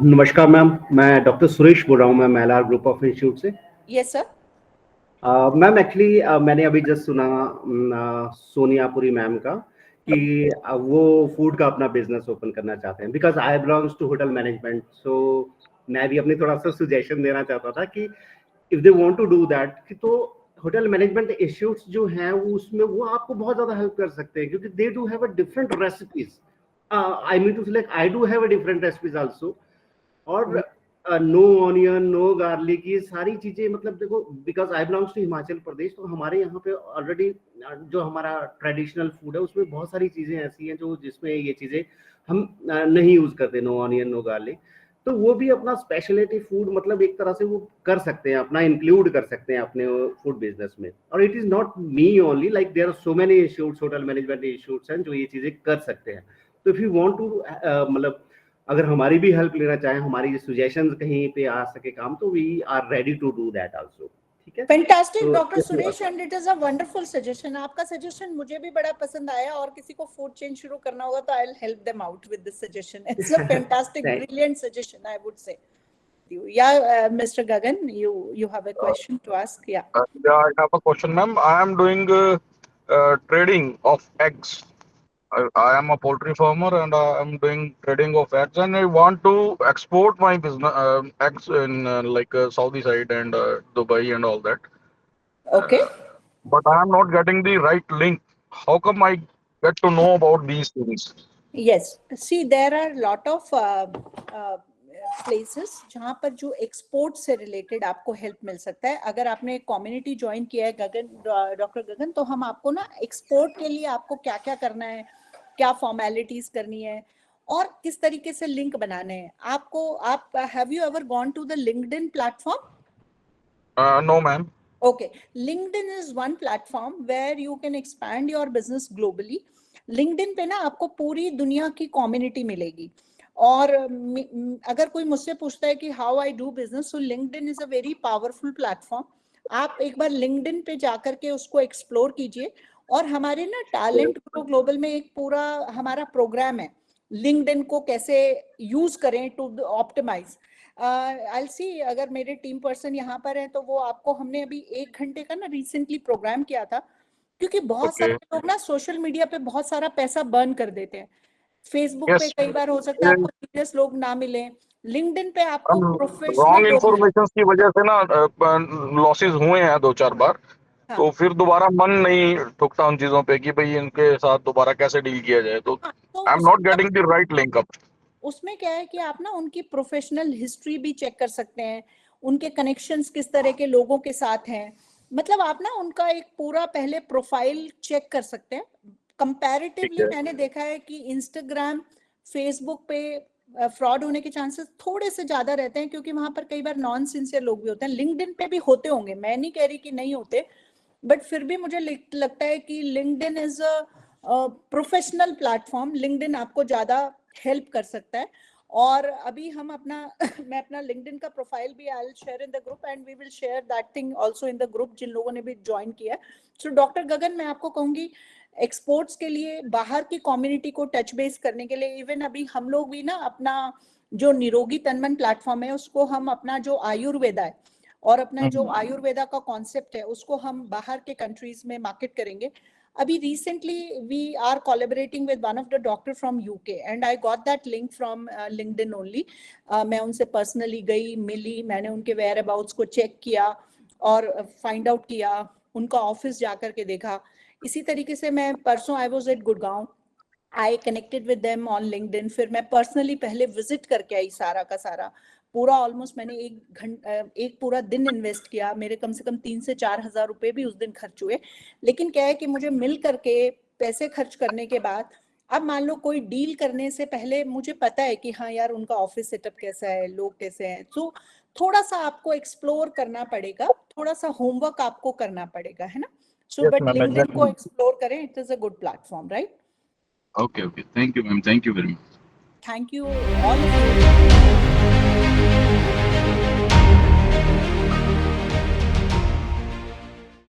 नमस्कार मैम, मैं डॉक्टर सुरेश बोल रहा हूँ. मैं मेलार ग्रुप ऑफ इंस्टीट्यूट से. Yes sir. मैम एक्चुअली मैंने अभी जस्ट सुना सोनियापुरी मैम का कि वो फूड का अपना बिजनेस ओपन करना चाहते हैं. Because I belongs to hotel management, so मैं भी अपनी थोड़ा सा सुजेशन देना चाहता था कि if they want to do that, तो होटल मैनेजमेंट इंस्टीट्यूट्स जो हैं वो उसमें वो आपको बहुत ज्यादा हेल्प कर सकते हैं, क्योंकि they do have a different recipes. I mean to say like I do have a different recipes also. और नो ऑनियन, नो गार्लिक, ये सारी चीजें, मतलब देखो, because I belongs to Himachal Pradesh, तो हमारे यहाँ पे ऑलरेडी जो हमारा ट्रेडिशनल फूड है उसमें बहुत सारी चीजें ऐसी हैं जो जिसमें ये चीजें हम नहीं यूज करते, नो ऑनियन, नो गार्लिक. तो वो भी अपना स्पेशलिटी फूड, मतलब एक तरह से वो कर सकते हैं, अपना इंक्लूड कर सकते हैं अपने फूड बिजनेस में. और it is not me only, like there are so many institutes, hotel management institutes हैं जो ये चीजें कर सकते हैं. तो इफ यू वांट टू मतलब अगर हमारी भी हेल्प लेना चाहें, हमारी सजेशंस कहीं पे आ सके काम, तो we are ready to do that also. ठीक है, fantastic doctor Suresh, and it is a wonderful suggestion. आपका सजेशन मुझे भी बड़ा पसंद आया, और किसी को फूड चेन शुरू करना होगा तो I will help them out with this suggestion. It's a fantastic, brilliant suggestion, I would से. Yeah, Mr. Gagan, you have a question to ask. Yeah. Yeah, I have a question, ma'am. I am doing trading of eggs. I am a poultry farmer and I am doing trading of eggs, and I want to export my business eggs in Saudi side and Dubai and all that. Okay. But I am not getting the right link. How come I get to know about these things? Yes. See, there are a lot of places जहां पर जो export से related आपको help मिल सकता है. अगर आपने एक कम्युनिटी ज्वाइन किया है डॉक्टर गगन, तो हम आपको ना एक्सपोर्ट के लिए आपको क्या क्या करना है, क्या फॉर्मेलिटीज करनी है, और किस तरीके से लिंक बनाने हैं आपको. आप have you ever gone to the LinkedIn platform? No, ma'am. Okay, LinkedIn is one platform where you can expand your business globally. LinkedIn पे ना आपको पूरी दुनिया की कम्युनिटी मिलेगी, और अगर कोई मुझसे पूछता है कि how I do business, so LinkedIn is a very powerful platform. आप एक बार लिंक्डइन पे जाकर के उसको एक्सप्लोर कीजिए। और हमारे ना टैलेंट ग्रो ग्लोबल में एक पूरा हमारा प्रोग्राम है, लिंक्डइन को कैसे यूज करें टू ऑप्टिमाइज। आई सी, अगर मेरे टीम पर्सन यहाँ पर हैं तो वो आपको, हमने अभी 1 घंटे का ना रिसेंटली प्रोग्राम किया था, क्योंकि बहुत सारे लोग ना सोशल मीडिया पे बहुत सारा पैसा बर्न कर देते हैं। फेसबुक पे कई बार हो सकता है आपको सीरियस लोग ना मिले, लिंक्डइन पे आपको प्रोफेशनल रॉन्ग लोग इंफॉर्मेशन की वजह से ना लॉसेस हुए हैं 2-4 बार। हाँ। तो फिर दोबारा मन नहीं ठुकता उन चीजों पे कि भाई इनके साथ दोबारा कैसे डील किया जाए। तो आई am not getting the right link up. उसमें क्या है कि आप ना उनकी प्रोफेशनल हिस्ट्री भी चेक कर सकते हैं, उनके कनेक्शंस किस तरह के लोगों के साथ हैं, मतलब आप ना उनका एक पूरा पहले प्रोफाइल चेक कर सकते हैं। कंपैरेटिवली मैंने देखा है कि इंस्टाग्राम, फेसबुक पे फ्रॉड होने के चांसेस थोड़े से ज्यादा रहते हैं, क्योंकि वहां पर कई बार नॉन सिंसियर लोग भी होते हैं। लिंक्डइन पे भी होते होंगे, मैं नहीं कह रही कि नहीं होते, बट फिर भी मुझे लगता है कि LinkedIn is a professional platform. LinkedIn आपको ज्यादा हेल्प कर सकता है। और अभी हम अपना मैं अपना लिंक्डइन का प्रोफाइल भी I will share in the group, and we will share that thing also in the group, जिन लोगों ने भी ज्वाइन किया है। सो डॉक्टर गगन, मैं आपको कहूंगी एक्सपोर्ट्स के लिए, बाहर की कम्युनिटी को टच बेस करने के लिए, इवन अभी हम लोग भी ना अपना जो निरोगी तनमन प्लेटफॉर्म है उसको हम अपना जो आयुर्वेदा है और अपना जो आयुर्वेदा का कॉन्सेप्ट है उसको हम बाहर के कंट्रीज में मार्केट करेंगे। अभी recently we are collaborating with one of the doctor from UK, and I got that link from LinkedIn only. मैं उनसे पर्सनली गई, मिली, मैंने उनके वेयर अबाउट्स को चेक किया और फाइंड आउट किया, उनका ऑफिस जाकर के देखा। इसी तरीके से मैं परसों I was at Gurgaon, I connected with them on LinkedIn, फिर मैं पर्सनली पहले विजिट करके आई सारा का सारा पूरा। ऑलमोस्ट मैंने एक पूरा दिन इन्वेस्ट किया, मेरे कम से कम 3 से 4 हजार रुपए भी उस दिन खर्च हुए। लेकिन क्या है कि मुझे मिल करके पैसे खर्च करने के बाद, अब मान लो कोई डील करने से पहले मुझे पता है कि हाँ यार उनका ऑफिस सेटअप कैसा है, लोग कैसे हैं, तो थोड़ा सा आपको एक्सप्लोर करना पड़ेगा, थोड़ा सा होमवर्क आपको करना पड़ेगा, है ना। सो बट लिंक्डइन को एक्सप्लोर करें, it is a good platform, right? Okay. Thank you, ma'am. Thank you very much. Thank you all of you.